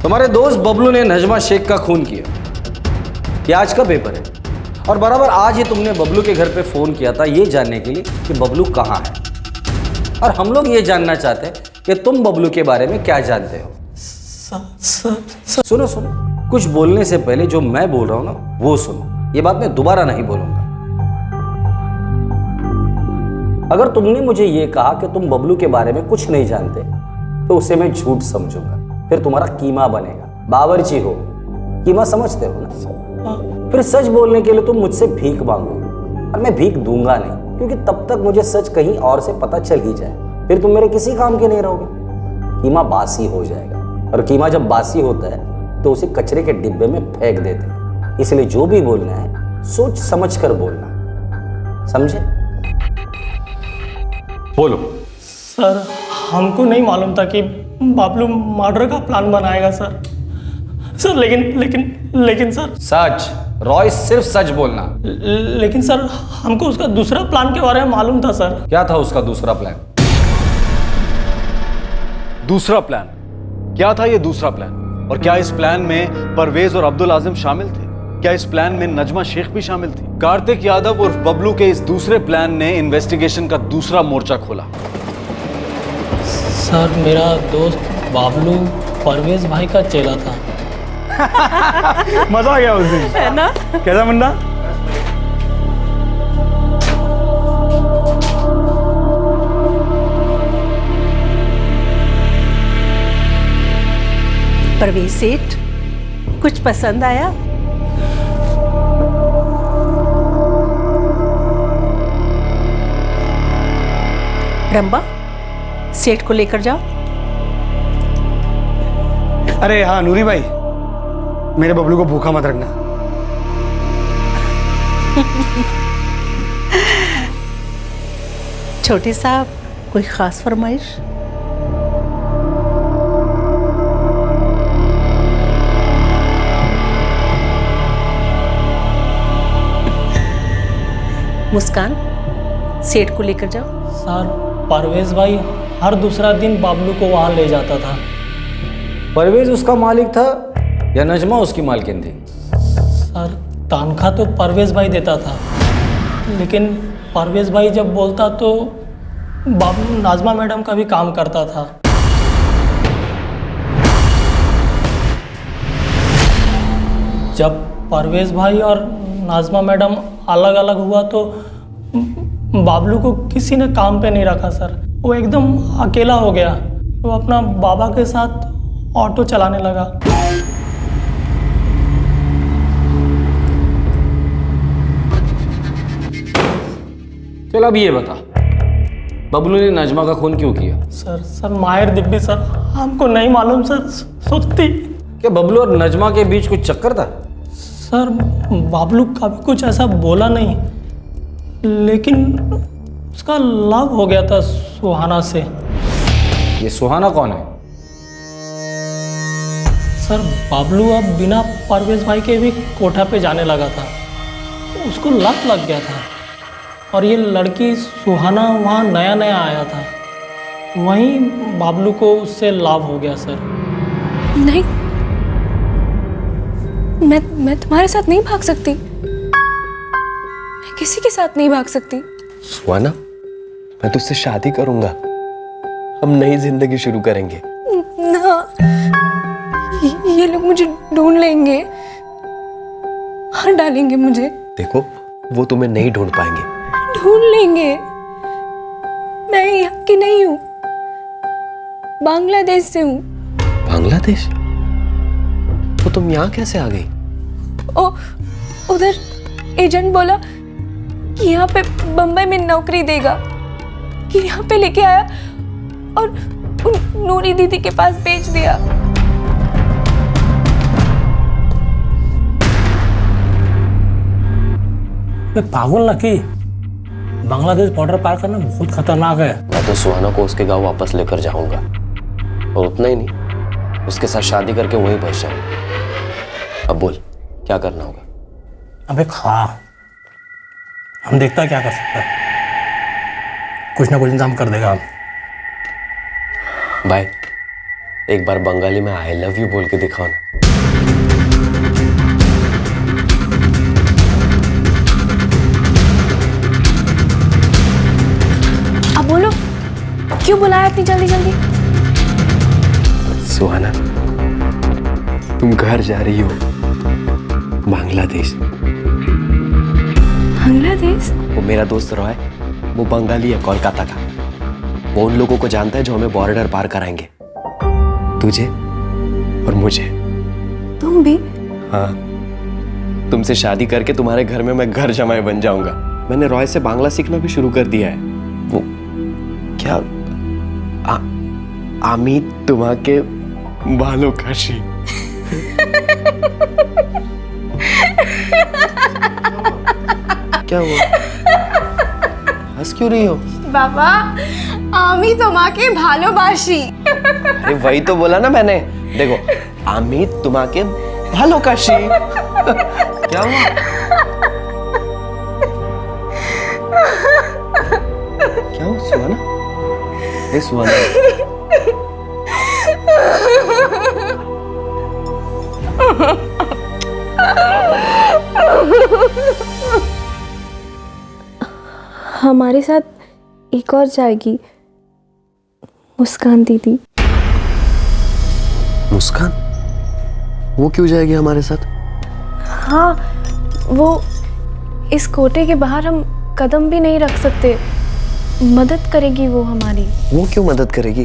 तुम्हारे दोस्त बबलू ने नजमा शेख का खून किया। ये आज का पेपर है और बराबर आज ही तुमने बबलू के घर पे फोन किया था ये जानने के लिए कि बबलू कहाँ है। और हम लोग ये जानना चाहते हैं कि तुम बबलू के बारे में क्या जानते हो। सुनो सुनो, कुछ बोलने से पहले जो मैं बोल रहा हूं ना वो सुनो। ये बात मैं दोबारा नहीं बोलूंगा। अगर तुमने मुझे ये कहा कि तुम बबलू के बारे में कुछ नहीं जानते तो उसे मैं झूठ समझूंगा, फिर तुम्हारा कीमा बनेगा। बावर्ची हो, कीमा समझते हो ना? फिर सच बोलने के लिए तुम मुझसे भीख मांगोगे और मैं भीख दूंगा नहीं, क्योंकि तब तक मुझे सच कहीं और से पता चल ही जाए, फिर तुम मेरे किसी काम के नहीं रहोगे। कीमा बासी हो जाएगा और कीमा जब बासी होता है तो उसे कचरे के डिब्बे में फेंक देते हैं। इसलिए जो भी बोलना है सोच समझ कर बोलना, समझे? बोलो। सर हमको नहीं मालूम था कि बाबलू मर्डर का प्लान बनाएगा सर। लेकिन सर। सच, रॉय सिर्फ सच बोलना। लेकिन सर हमको उसका दूसरा प्लान के बारे में मालूम था सर। क्या था उसका दूसरा प्लान? दूसरा प्लान क्या था? ये दूसरा प्लान, और क्या इस प्लान में परवेज और अब्दुल आजिम शामिल थे? क्या इस प्लान में नजमा शेख भी शामिल थी? कार्तिक यादव उर्फ बबलू के इस दूसरे प्लान ने इन्वेस्टिगेशन का दूसरा मोर्चा खोला। सर मेरा दोस्त बाबलू परवेज भाई का चेला था। मजा आ गया उस दिन, है ना? कैसा मुन्ना? परवेज सेठ, कुछ पसंद आया? डम्बा सेठ को लेकर जाओ। अरे हाँ नूरी भाई, मेरे बबलू को भूखा मत रखना। छोटे साहब, कोई खास फरमाइश? मुस्कान, सेठ को लेकर जाओ। सर, परवेज भाई हर दूसरा दिन बाबलू को वहाँ ले जाता था। परवेज उसका मालिक था या नजमा उसकी मालकिन थी? सर, तनख्वाह तो परवेज भाई देता था, लेकिन परवेज भाई जब बोलता तो बाबलू नाजमा मैडम का भी काम करता था। जब परवेज भाई और नाजमा मैडम अलग अलग हुआ तो बाबलू को किसी ने काम पे नहीं रखा सर। वो एकदम अकेला हो गया। वो अपना बाबा के साथ ऑटो चलाने लगा। चल अब ये बता, बबलू ने नजमा का खून क्यों किया? सर माहिर दिब्बी सर, हमको नहीं मालूम सर। सोचती क्या बबलू और नजमा के बीच कुछ चक्कर था? सर, बाबलू कभी कुछ ऐसा बोला नहीं, लेकिन उसका लव हो गया था सुहाना से। ये सुहाना कौन है? सर, बाबलू अब बिना परवेज भाई के भी कोठा पे जाने लगा था। उसको लत लग गया था और ये लड़की सुहाना वहाँ नया नया आया था। वहीं बाबलू को उससे लाभ हो गया सर। नहीं, मैं तुम्हारे साथ नहीं भाग सकती। मैं किसी के साथ नहीं भाग सकती। सुहाना, मैं तुझसे शादी करूंगा। हम नई जिंदगी शुरू करेंगे। ना, ये लोग मुझे ढूंढ लेंगे, मार डालेंगे मुझे। देखो, वो तुम्हें नहीं ढूंढ पाएंगे। ढूंढ लेंगे। मैं यहाँ की नहीं हूँ, बांग्लादेश से हूँ। बांग्लादेश? तो तुम यहाँ कैसे आ गई? उधर एजेंट बोला कि यहाँ पे बम्बई में नौकरी देगा, कि यहाँ पे लेके आया और उन नूरी दीदी के पास भेज दिया। पागल ना कि बांग्लादेश बॉर्डर पार करना बहुत खतरनाक है। मैं तो सुहाना को उसके गांव वापस लेकर जाऊंगा, और उतना ही नहीं, उसके साथ शादी करके वहीं बस जाऊंगा। अब बोल, क्या करना होगा? अबे खा, हम देखता क्या कर सकता है। कुछ ना कुछ इंतजाम कर देगा हम। भाई, एक बार बंगाली में आई लव यू बोल के दिखाओ ना। अब बोलो, क्यों बुलाया इतनी जल्दी जल्दी? सुहाना, तुम घर जा रही हो, बांग्लादेश। बांग्लादेश? वो मेरा दोस्त रॉय, वो बंगाली है, कोलकाता का। वो उन लोगों को जानता है जो हमें बॉर्डर पार कराएंगे, तुझे और मुझे। तुम भी? हाँ, तुमसे शादी करके तुम्हारे घर में मैं घर जमाई बन जाऊंगा। मैंने रॉय से बांग्ला सीखना भी शुरू कर दिया है। वो क्या आमी तुम्हाके बालों काशी। क्या हुआ? हंस क्यों रही हो? बाबा, आमी तुम्हाके भालोबाशी। अरे वही तो बोला ना मैंने। देखो, आमी तुम्हाके भालों काशी। क्या हुआ? क्या हुआ सुहाना? ए सुहाना, हमारे साथ एक और जाएगी, मुस्कान दीदी। मुस्कान? वो क्यों जाएगी हमारे साथ? हाँ, वो इस कोटे के बाहर हम कदम भी नहीं रख सकते। मदद करेगी वो हमारी। वो क्यों मदद करेगी?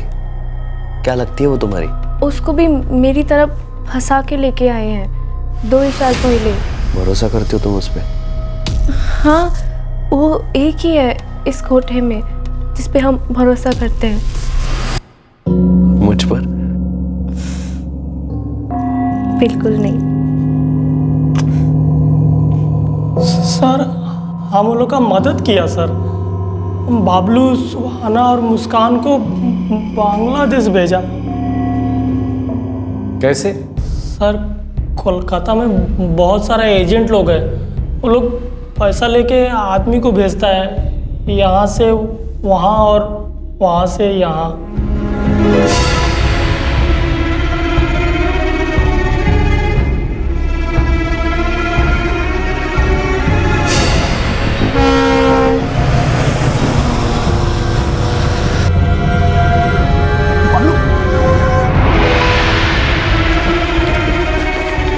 क्या लगती है वो तुम्हारी? उसको भी मेरी तरफ फंसा के लेके आए हैं 2 साल पहले। भरोसा करती हो तुम उस पे? हाँ, वो एक ही है इस कोठे में जिस पे हम भरोसा करते हैं। मुझ पर? बिल्कुल नहीं सर, हम उन लोग का मदद किया सर। बाबलू, सुहाना और मुस्कान को बांग्लादेश भेजा। कैसे? सर, कोलकाता में बहुत सारे एजेंट लोग हैं। वो लोग पैसा लेके आदमी को भेजता है, यहाँ से वहाँ और वहाँ से यहाँ।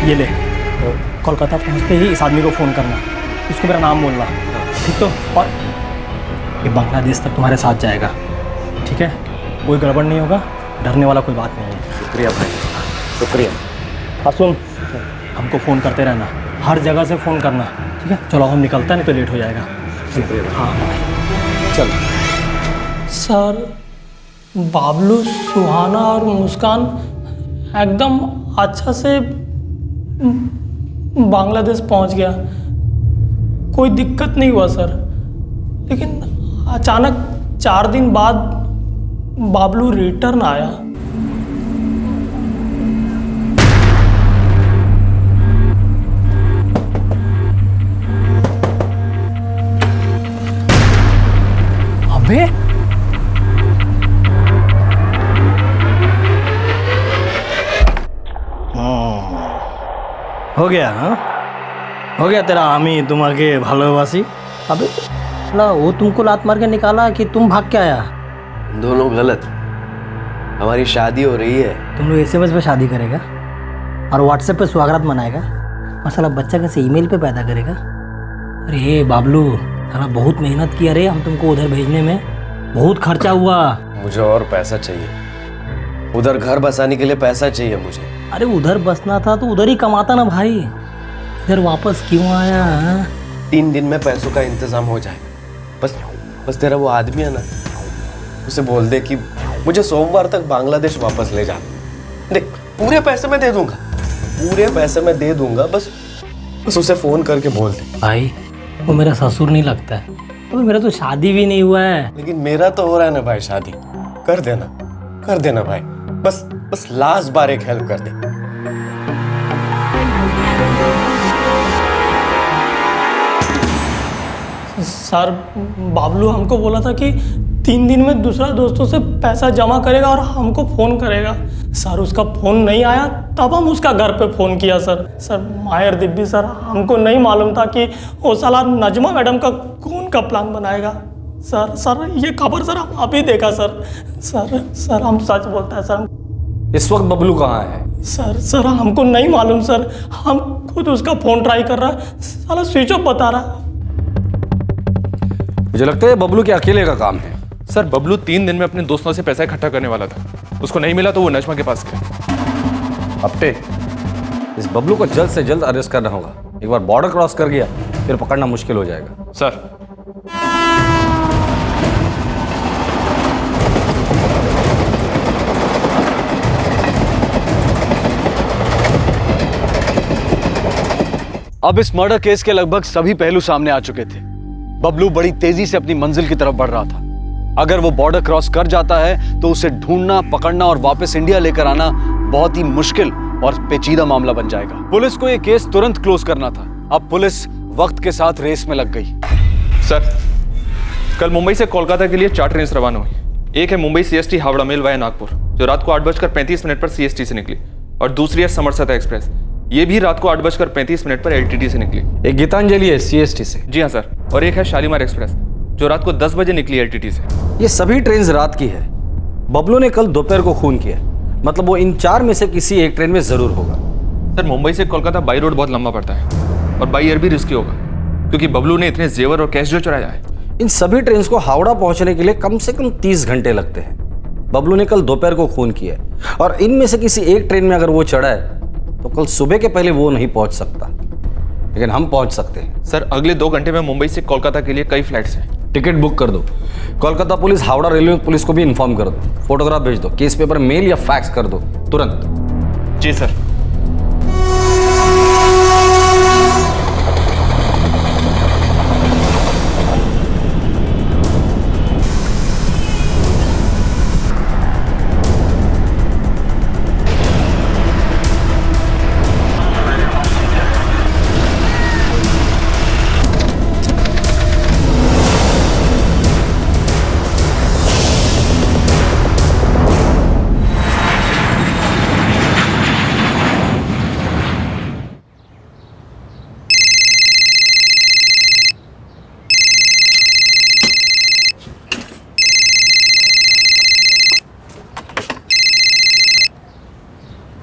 ये ले, कोलकाता पहुंचते ही इस आदमी को फ़ोन करना, उसको मेरा नाम बोलना, ठीक तो? और ये बांग्लादेश तक तुम्हारे साथ जाएगा, ठीक है? कोई गड़बड़ नहीं होगा, डरने वाला कोई बात नहीं है। शुक्रिया भाई, शुक्रिया। हाँ सुन, हमको फ़ोन करते रहना, हर जगह से फ़ोन करना, ठीक है? चलो हम निकलते हैं, नहीं तो लेट हो जाएगा। शुक्रिया। हाँ चल। सर, बाबलू, सुहाना और मुस्कान एकदम अच्छा से बांग्लादेश पहुंच गया, कोई दिक्कत नहीं हुआ सर। लेकिन अचानक 4 दिन बाद बाबलू रिटर्न आया। अबे हो गया? हाँ, हो गया तेरा हामी तुम्हारे भालोबासी। अबे ना, वो तुमको लात मार के निकाला कि तुम भाग के आया? दोनों गलत। हमारी शादी हो रही है। तुम लोग SMS पे शादी करेगा और WhatsApp पे स्वागत मनाएगा, और साला बच्चा कैसे ईमेल पे पैदा करेगा? अरे बाबलू, साला बहुत मेहनत किया रे हम तुमको उधर भेजने में, बहुत खर्चा हुआ। मुझे और पैसा चाहिए, उधर घर बसाने के लिए पैसा चाहिए मुझे। अरे उधर बसना था तो उधर ही कमाता ना भाई, इधर वापस क्यों आया? 3 दिन में पैसों का इंतजाम हो जाए। बस तेरा वो आदमी है ना, उसे बोल दे कि मुझे सोमवार तक बांग्लादेश वापस ले जा। देख, पूरे पैसे मैं दे दूंगा, पूरे पैसे मैं दे दूंगा, बस उसे फोन करके बोल दे। भाई वो मेरा ससुर नहीं लगता है, अभी मेरा तो शादी भी नहीं हुआ है। लेकिन मेरा तो हो रहा है ना भाई, शादी कर देना भाई, बस लास्ट बार एक हेल्प कर दे। सर, बाबलू हमको बोला था कि 3 दिन में दूसरा दोस्तों से पैसा जमा करेगा और हमको फ़ोन करेगा। सर, उसका फ़ोन नहीं आया, तब हम उसका घर पे फ़ोन किया सर। मायर दिब्बी सर, हमको नहीं मालूम था कि वो साला नजमा मैडम का खून का प्लान बनाएगा। सर ये खबर सर हम अभी देखा सर हम सच बोलता है सर। इस वक्त बबलू कहाँ है? सर हमको नहीं मालूम सर, हम खुद उसका फ़ोन ट्राई कर रहा है, साला स्विच ऑफ बता रहा। मुझे लगता है बबलू के अकेले का काम है। सर, बबलू 3 दिन में अपने दोस्तों से पैसा इकट्ठा करने वाला था, उसको नहीं मिला तो वो नजमा के पास गया। अपटे, इस बबलू को जल्द से जल्द अरेस्ट करना होगा। एक बार बॉर्डर क्रॉस कर गया फिर पकड़ना मुश्किल हो जाएगा। सर, अब इस मर्डर केस के लगभग सभी पहलू सामने आ चुके थे। बबलू बड़ी तेजी से अपनी मंजिल की तरफ बढ़ रहा था। अगर वो बॉर्डर क्रॉस कर जाता है तो उसे ढूंढना, पकड़ना और वापस इंडिया लेकर आना बहुत ही मुश्किल और पेचीदा मामला बन जाएगा। पुलिस को यह केस तुरंत क्लोज करना था। अब पुलिस वक्त के साथ रेस में लग गई। सर, कल मुंबई से कोलकाता के लिए 4 ट्रेन रवाना हुई। एक है Mumbai CST Howrah mail via Nagpur, जो रात को 8:35 पर CST से निकली, और दूसरी है समरसता एक्सप्रेस, ये भी रात को 8:35 पर LTT से निकली। एक गीतांजलि है CST से। जी हाँ सर, और एक है शालीमार एक्सप्रेस, जो रात को 10 बजे निकली LTT से। ये सभी ट्रेन रात की है। बबलू ने कल दोपहर को खून किया, मतलब वो इन 4 में से किसी एक ट्रेन में जरूर होगा। सर, मुंबई से कोलकाता बाई रोड बहुत लंबा पड़ता है और बाई एयर भी रिस्की होगा, क्योंकि बबलू ने इतने जेवर और कैश जो चुराया है। इन सभी ट्रेन को हावड़ा पहुंचने के लिए कम से कम 30 घंटे लगते हैं। बबलू ने कल दोपहर को खून किया, और इनमें से किसी एक ट्रेन में अगर वो चढ़ा है तो कल सुबह के पहले वो नहीं पहुंच सकता, लेकिन हम पहुंच सकते हैं। सर, अगले 2 घंटे में मुंबई से कोलकाता के लिए कई फ्लाइट्स हैं। टिकट बुक कर दो। Kolkata police Howrah railway police को भी इन्फॉर्म कर दो, फोटोग्राफ भेज दो, केस पेपर मेल या फैक्स कर दो तुरंत। जी सर।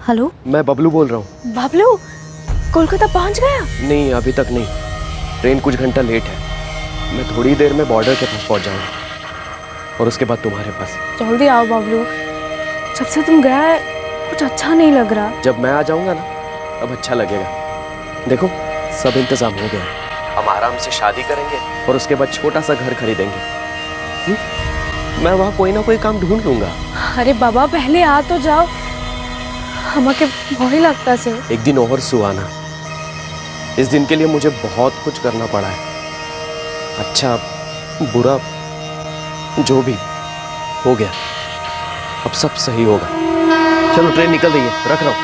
हेलो, मैं बबलू बोल रहा हूँ। बाबलू कोलकाता पहुंच गया? नहीं, अभी तक नहीं। ट्रेन कुछ घंटा लेट है। मैं थोड़ी देर में बॉर्डर के पास पहुंच जाऊंगा और उसके बाद तुम्हारे पास। जल्दी आओ बाबलू, जब से तुम गया है कुछ अच्छा नहीं लग रहा। जब मैं आ जाऊंगा ना तब अच्छा लगेगा। देखो, सब इंतजाम हो गया है। हम आराम से शादी करेंगे और उसके बाद छोटा सा घर खरीदेंगे। मैं वहाँ कोई ना कोई काम ढूंढ लूंगा। अरे बाबा, पहले आ तो जाओ, हमारे भय लगता से। एक दिन और सुहाना, इस दिन के लिए मुझे बहुत कुछ करना पड़ा है। अच्छा बुरा जो भी हो गया, अब सब सही होगा। चलो, ट्रेन निकल रही है, रख रहा हूं।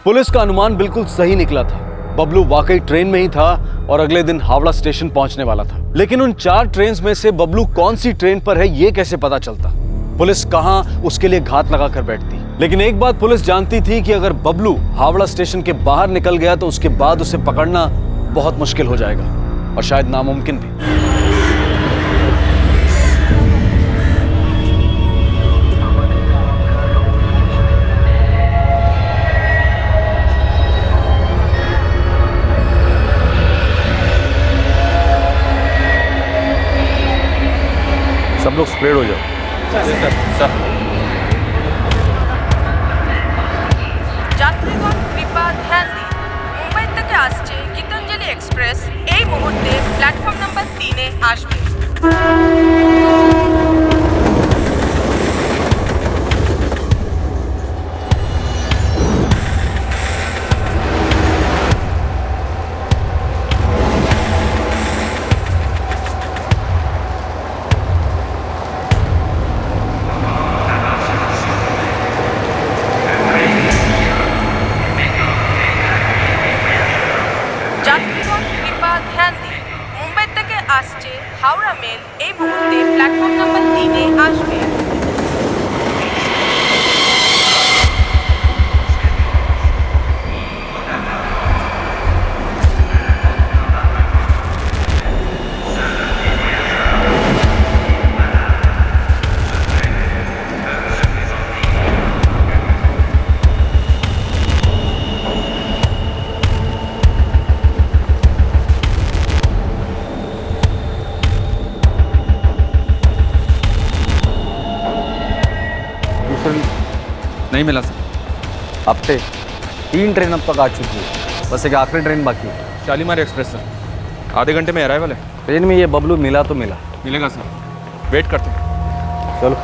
पुलिस का अनुमान बिल्कुल सही निकला था। बबलू वाकई ट्रेन में ही था और अगले दिन हावड़ा स्टेशन पहुंचने वाला था। लेकिन उन 4 ट्रेन्स में से बबलू कौन सी ट्रेन पर है ये कैसे पता चलता? पुलिस कहां उसके लिए घात लगाकर बैठती? लेकिन एक बात पुलिस जानती थी कि अगर बबलू हावड़ा स्टेशन के बाहर निकल गया तो उसके बाद उसे पकड़ना बहुत मुश्किल हो जाएगा और शायद नामुमकिन भी। सब लोग स्प्रेड हो जाओ। যাত্রীগণ কৃপা ধ্যান দিন, মুম্বাই থেকে আসছে গীতাঞ্জলি এক্সপ্রেস এই মুহূর্তে প্ল্যাটফর্ম নাম্বার 3-এ আসবে। যাত্রীগণ কৃপা ধ্যান দিন, মুম্বাই থেকে আসছে হাওড়া মেল এই মুহূর্তে প্ল্যাটফর্ম নাম্বার 3-এ আসবে। नहीं मिला सर। अब तक 3 ट्रेन अब तक आ चुकी है, बस एक आखिरी ट्रेन बाकी है। शालीमार एक्सप्रेस सर, आधे घंटे में अराइवल है। ट्रेन में ये बबलू मिला तो मिला। मिलेगा सर, वेट करते हैं। चलो।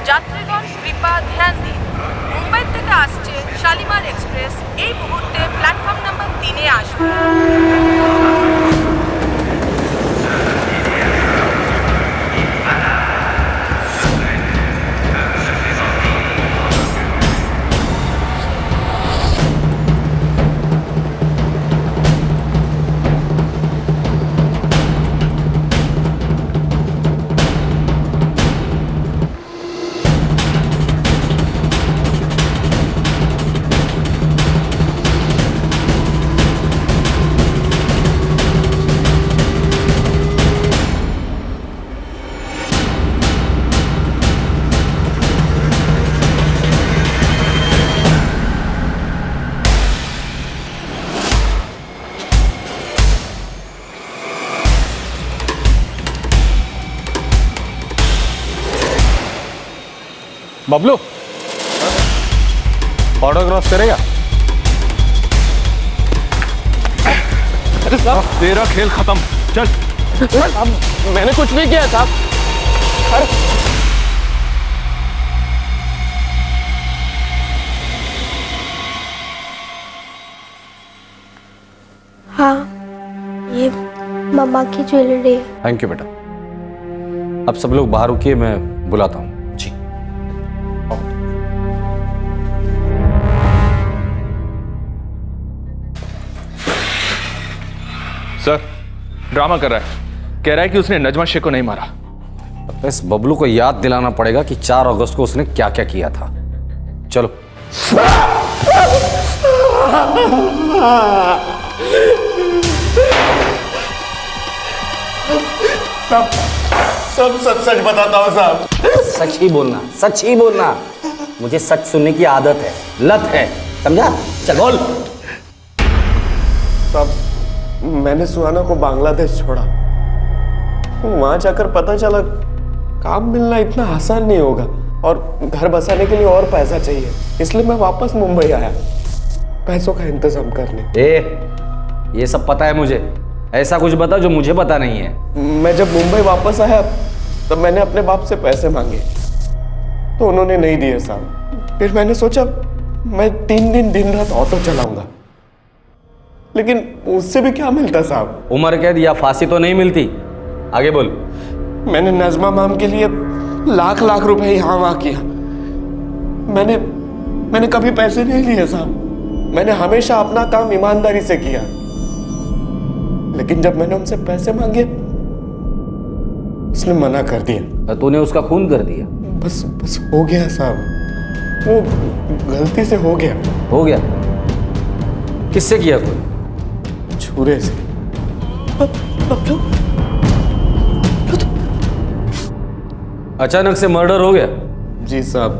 যাত্রীগণ কৃপা ধ্যান দিন, মুম্বাই থেকে আসছে শালিমার এক্সপ্রেস এই মুহূর্তে প্ল্যাটফর্ম নাম্বার 3-এ আসবে। बबलू ऑर्डर क्रॉस करेगा? अरे साहब, तेरा खेल खत्म, चल। मैंने कुछ नहीं किया साहब। अरे हाँ, ये मम्मा की ज्वेलरी है। थैंक यू बेटा। अब सब लोग बाहर रुकिए, मैं बुलाता हूँ। जी। सर, ड्रामा कर रहा है, कह रहा है कि उसने नजमा शेख को नहीं मारा। इस बबलू को याद दिलाना पड़ेगा कि 4 अगस्त को उसने क्या क्या किया था। चलो। सब सच सच बताता हूँ साहब। सच ही बोलना, सच ही बोलना। मुझे सच सुनने की आदत है, लत है, समझा? चल बोल। साहब, मैंने सुहाना को बांग्लादेश छोड़ा। वहां जाकर पता चला काम मिलना इतना आसान नहीं होगा और घर बसाने के लिए और पैसा चाहिए, इसलिए मैं वापस मुंबई आया पैसों का इंतजाम करने। ये सब पता है मुझे, ऐसा कुछ बता जो मुझे पता नहीं है। मैं जब मुंबई वापस आया तब मैंने अपने बाप से पैसे मांगे तो उन्होंने नहीं दिए साहब। फिर मैंने सोचा मैं 3 दिन रात ऑटो चलाऊंगा, लेकिन उससे भी क्या मिलता साहब? उम्र कैद या फांसी तो नहीं मिलती। आगे बोल। मैंने नजमा मैम के लिए लाख रुपए यहाँ वहां किया। मैंने कभी पैसे नहीं लिए साहब। मैंने हमेशा अपना काम ईमानदारी से किया, लेकिन जब मैंने उनसे पैसे मांगे उसने मना कर दिया। तूने उसका खून कर दिया? बस हो गया साहब, वो गलती से हो गया। हो गया? किससे किया खून? छुरे से। अचानक से मर्डर हो गया? जी साहब,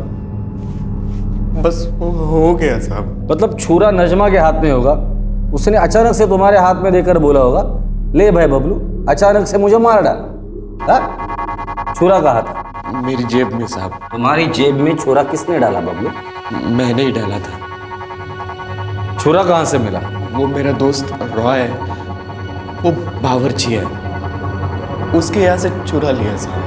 बस हो गया साहब। मतलब छुरा नजमा के हाथ में होगा, उसने अचानक से तुम्हारे हाथ में देकर बोला होगा, ले भाई बबलू, अचानक से मुझे मार डाल। छुरा कहाँ था? मेरी जेब में साहब। तुम्हारी जेब में छुरा किसने डाला बबलू? मैंने ही डाला था। छुरा कहाँ से मिला? वो मेरा दोस्त रॉय है, वो बावर्ची है, उसके यहाँ से चुरा लिया साहब।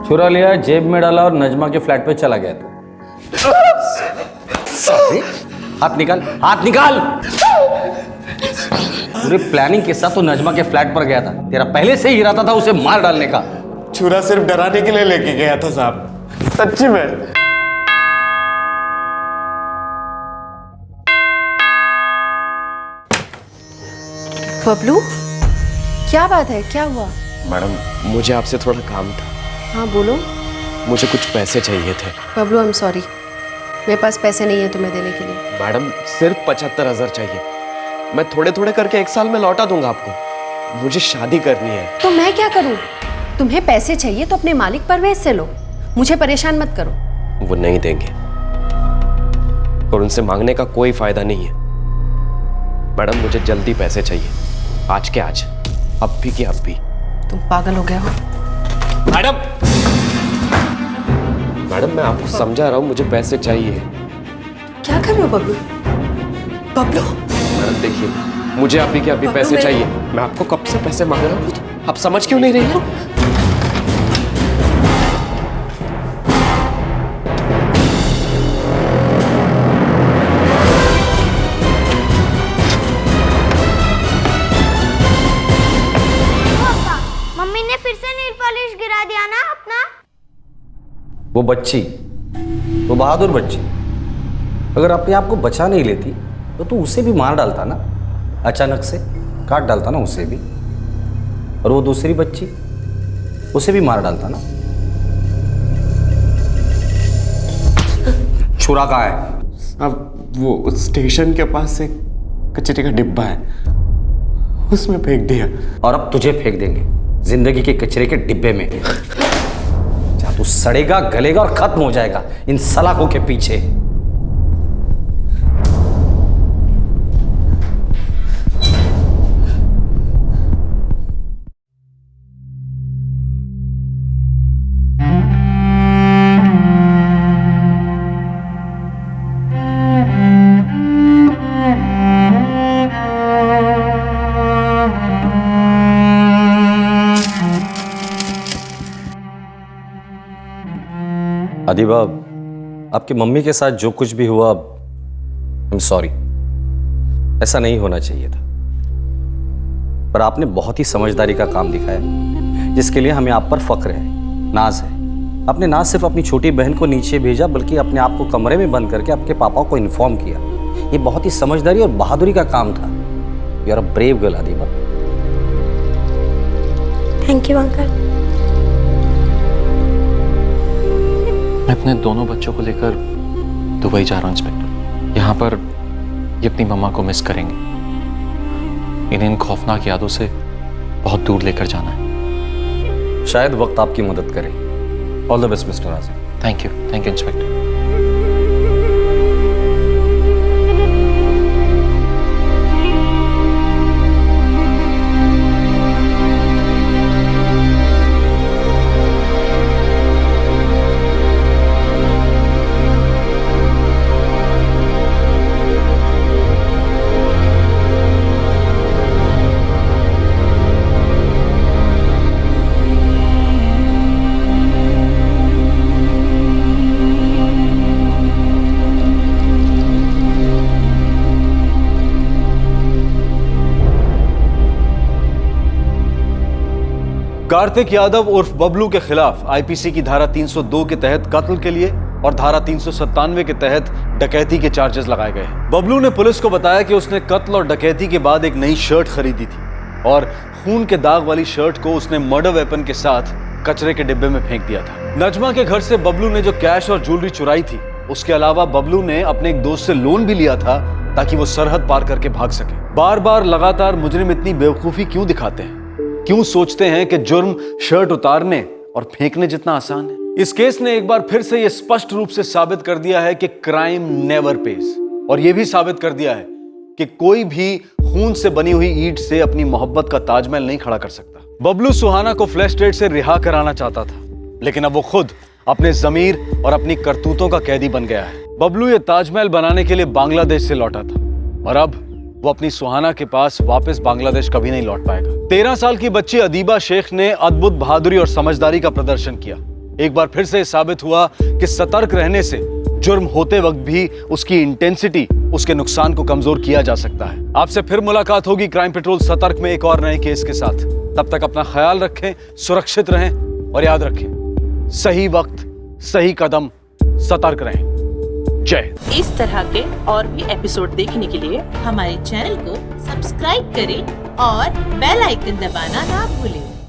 छुरा लिया, जेब में डाला और नजमा के फ्लैट पे चला गया। तो हाथ निकाल, हाथ निकाल। पूरी प्लानिंग के साथ तो नजमा के फ्लैट पर गया था। तेरा पहले से ही इरादा था उसे मार डालने का। छुरा सिर्फ डराने के लिए लेके गया था साहब, सच्ची में। बबलू, क्या बात है, क्या हुआ? मैडम, मुझे आपसे थोड़ा काम था। हाँ बोलो। मुझे कुछ पैसे चाहिए थे। बबलू, आई एम सॉरी, मेरे पास पैसे नहीं है तुम्हें देने के लिए। मैडम, सिर्फ 75,000 चाहिए। मैं थोड़े थोड़े करके 1 साल में लौटा दूंगा आपको। मुझे शादी करनी है। तो मैं क्या करूं? तुम्हें पैसे चाहिए तो अपने मालिक परवेज से लो, मुझे परेशान मत करो। वो नहीं देंगे और उनसे मांगने का कोई फायदा नहीं है। मैडम, मुझे जल्दी पैसे चाहिए, आज के आज, अब भी कि अब भी। तुम पागल हो गए हो? मैडम, मैं आपको समझा रहा हूँ, मुझे पैसे चाहिए। क्या कर रहे हो बबलू? बबलू, मैडम देखिए, मुझे अभी के अभी पैसे चाहिए। मैं आपको कब से पैसे मांग रहा हूँ, आप समझ क्यों नहीं रही हैं? मम्मी ने फिर से नील पॉलिश गिरा दिया ना अपना। वो बच्ची, वो बहादुर बच्ची, अगर अपने आप को बचा नहीं लेती तो तू उसे भी मार डालता ना, अचानक से काट डालता ना उसे भी। और वो दूसरी बच्ची, उसे भी मार डालता ना। छुरा कहाँ है? अब वो स्टेशन के पास एक कचरे का डिब्बा है, उसमें फेंक दिया। और अब तुझे फेंक देंगे जिंदगी के कचरे के डिब्बे में। तू सड़ेगा, गलेगा और खत्म हो जाएगा इन सलाखों के पीछे। अदीबा, आपकी मम्मी के साथ जो कुछ भी हुआ, आई एम सॉरी। ऐसा नहीं होना चाहिए था, पर आपने बहुत ही समझदारी का काम दिखाया, जिसके लिए हमें आप पर फक्र है, नाज है। आपने ना सिर्फ अपनी छोटी बहन को नीचे भेजा, बल्कि अपने आप को कमरे में बंद करके आपके पापा को इन्फॉर्म किया। ये बहुत ही समझदारी और बहादुरी का काम था। You are a brave girl Adiba. Thank you uncle. मैं अपने दोनों बच्चों को लेकर दुबई जा रहा हूँ इंस्पेक्टर। यहाँ पर ये अपनी मम्मा को मिस करेंगे। इन्हें इन खौफनाक यादों से बहुत दूर लेकर जाना है। शायद वक्त आपकी मदद करे। All the best mister Asif. Thank you inspector. Kartik Yadav उर्फ बबलू के खिलाफ आईपीसी की धारा 302 के तहत कत्ल के लिए और धारा 397 के तहत डकैती के चार्जेस लगाए गए। बबलू ने पुलिस को बताया कि उसने कत्ल और डकैती के बाद एक नई शर्ट खरीदी थी और खून के दाग वाली शर्ट को उसने मर्डर वेपन के साथ कचरे के डिब्बे में फेंक दिया था। नजमा के घर से बबलू ने जो कैश और ज्वेलरी चुराई थी, उसके अलावा बबलू ने अपने एक दोस्त से लोन भी लिया था ताकि वो सरहद पार करके भाग सके। बार बार लगातार मुजरिम इतनी बेवकूफी क्यों दिखाते हैं? क्यों सोचते हैं कि जुर्म शर्ट उतारने और फेंकने जितना आसान है? इस केस ने एक बार फिर से यह स्पष्ट रूप से साबित कर दिया है कि क्राइम नेवर पेज, और यह भी साबित कर दिया है कि कोई भी खून से बनी हुई ईंट से अपनी मोहब्बत का ताजमहल नहीं खड़ा कर सकता। बबलू सुहाना को फ्लैश स्टेट से रिहा कराना चाहता था, लेकिन अब वो खुद अपने जमीर और अपनी करतूतों का कैदी बन गया है। बबलू ये ताजमहल बनाने के लिए बांग्लादेश से लौटा था और अब वो अपनी सुहाना के पास वापस बांग्लादेश कभी नहीं लौट पाएगा। 13 साल की बच्ची अदीबा शेख ने अद्भुत बहादुरी और समझदारी का प्रदर्शन किया। एक बार फिर से साबित हुआ कि सतर्क रहने से जुर्म होते वक्त भी उसकी इंटेंसिटी उसके नुकसान को कमजोर किया जा सकता है। आपसे फिर मुलाकात होगी क्राइम पेट्रोल सतर्क में एक और नए केस के साथ। तब तक अपना ख्याल रखें, सुरक्षित रहें और याद रखें, सही वक्त सही कदम, सतर्क रहें। जय। इस तरह के और भी एपिसोड देखने के लिए हमारे चैनल को सब्सक्राइब करें और बेल आइकन दबाना ना भूलें।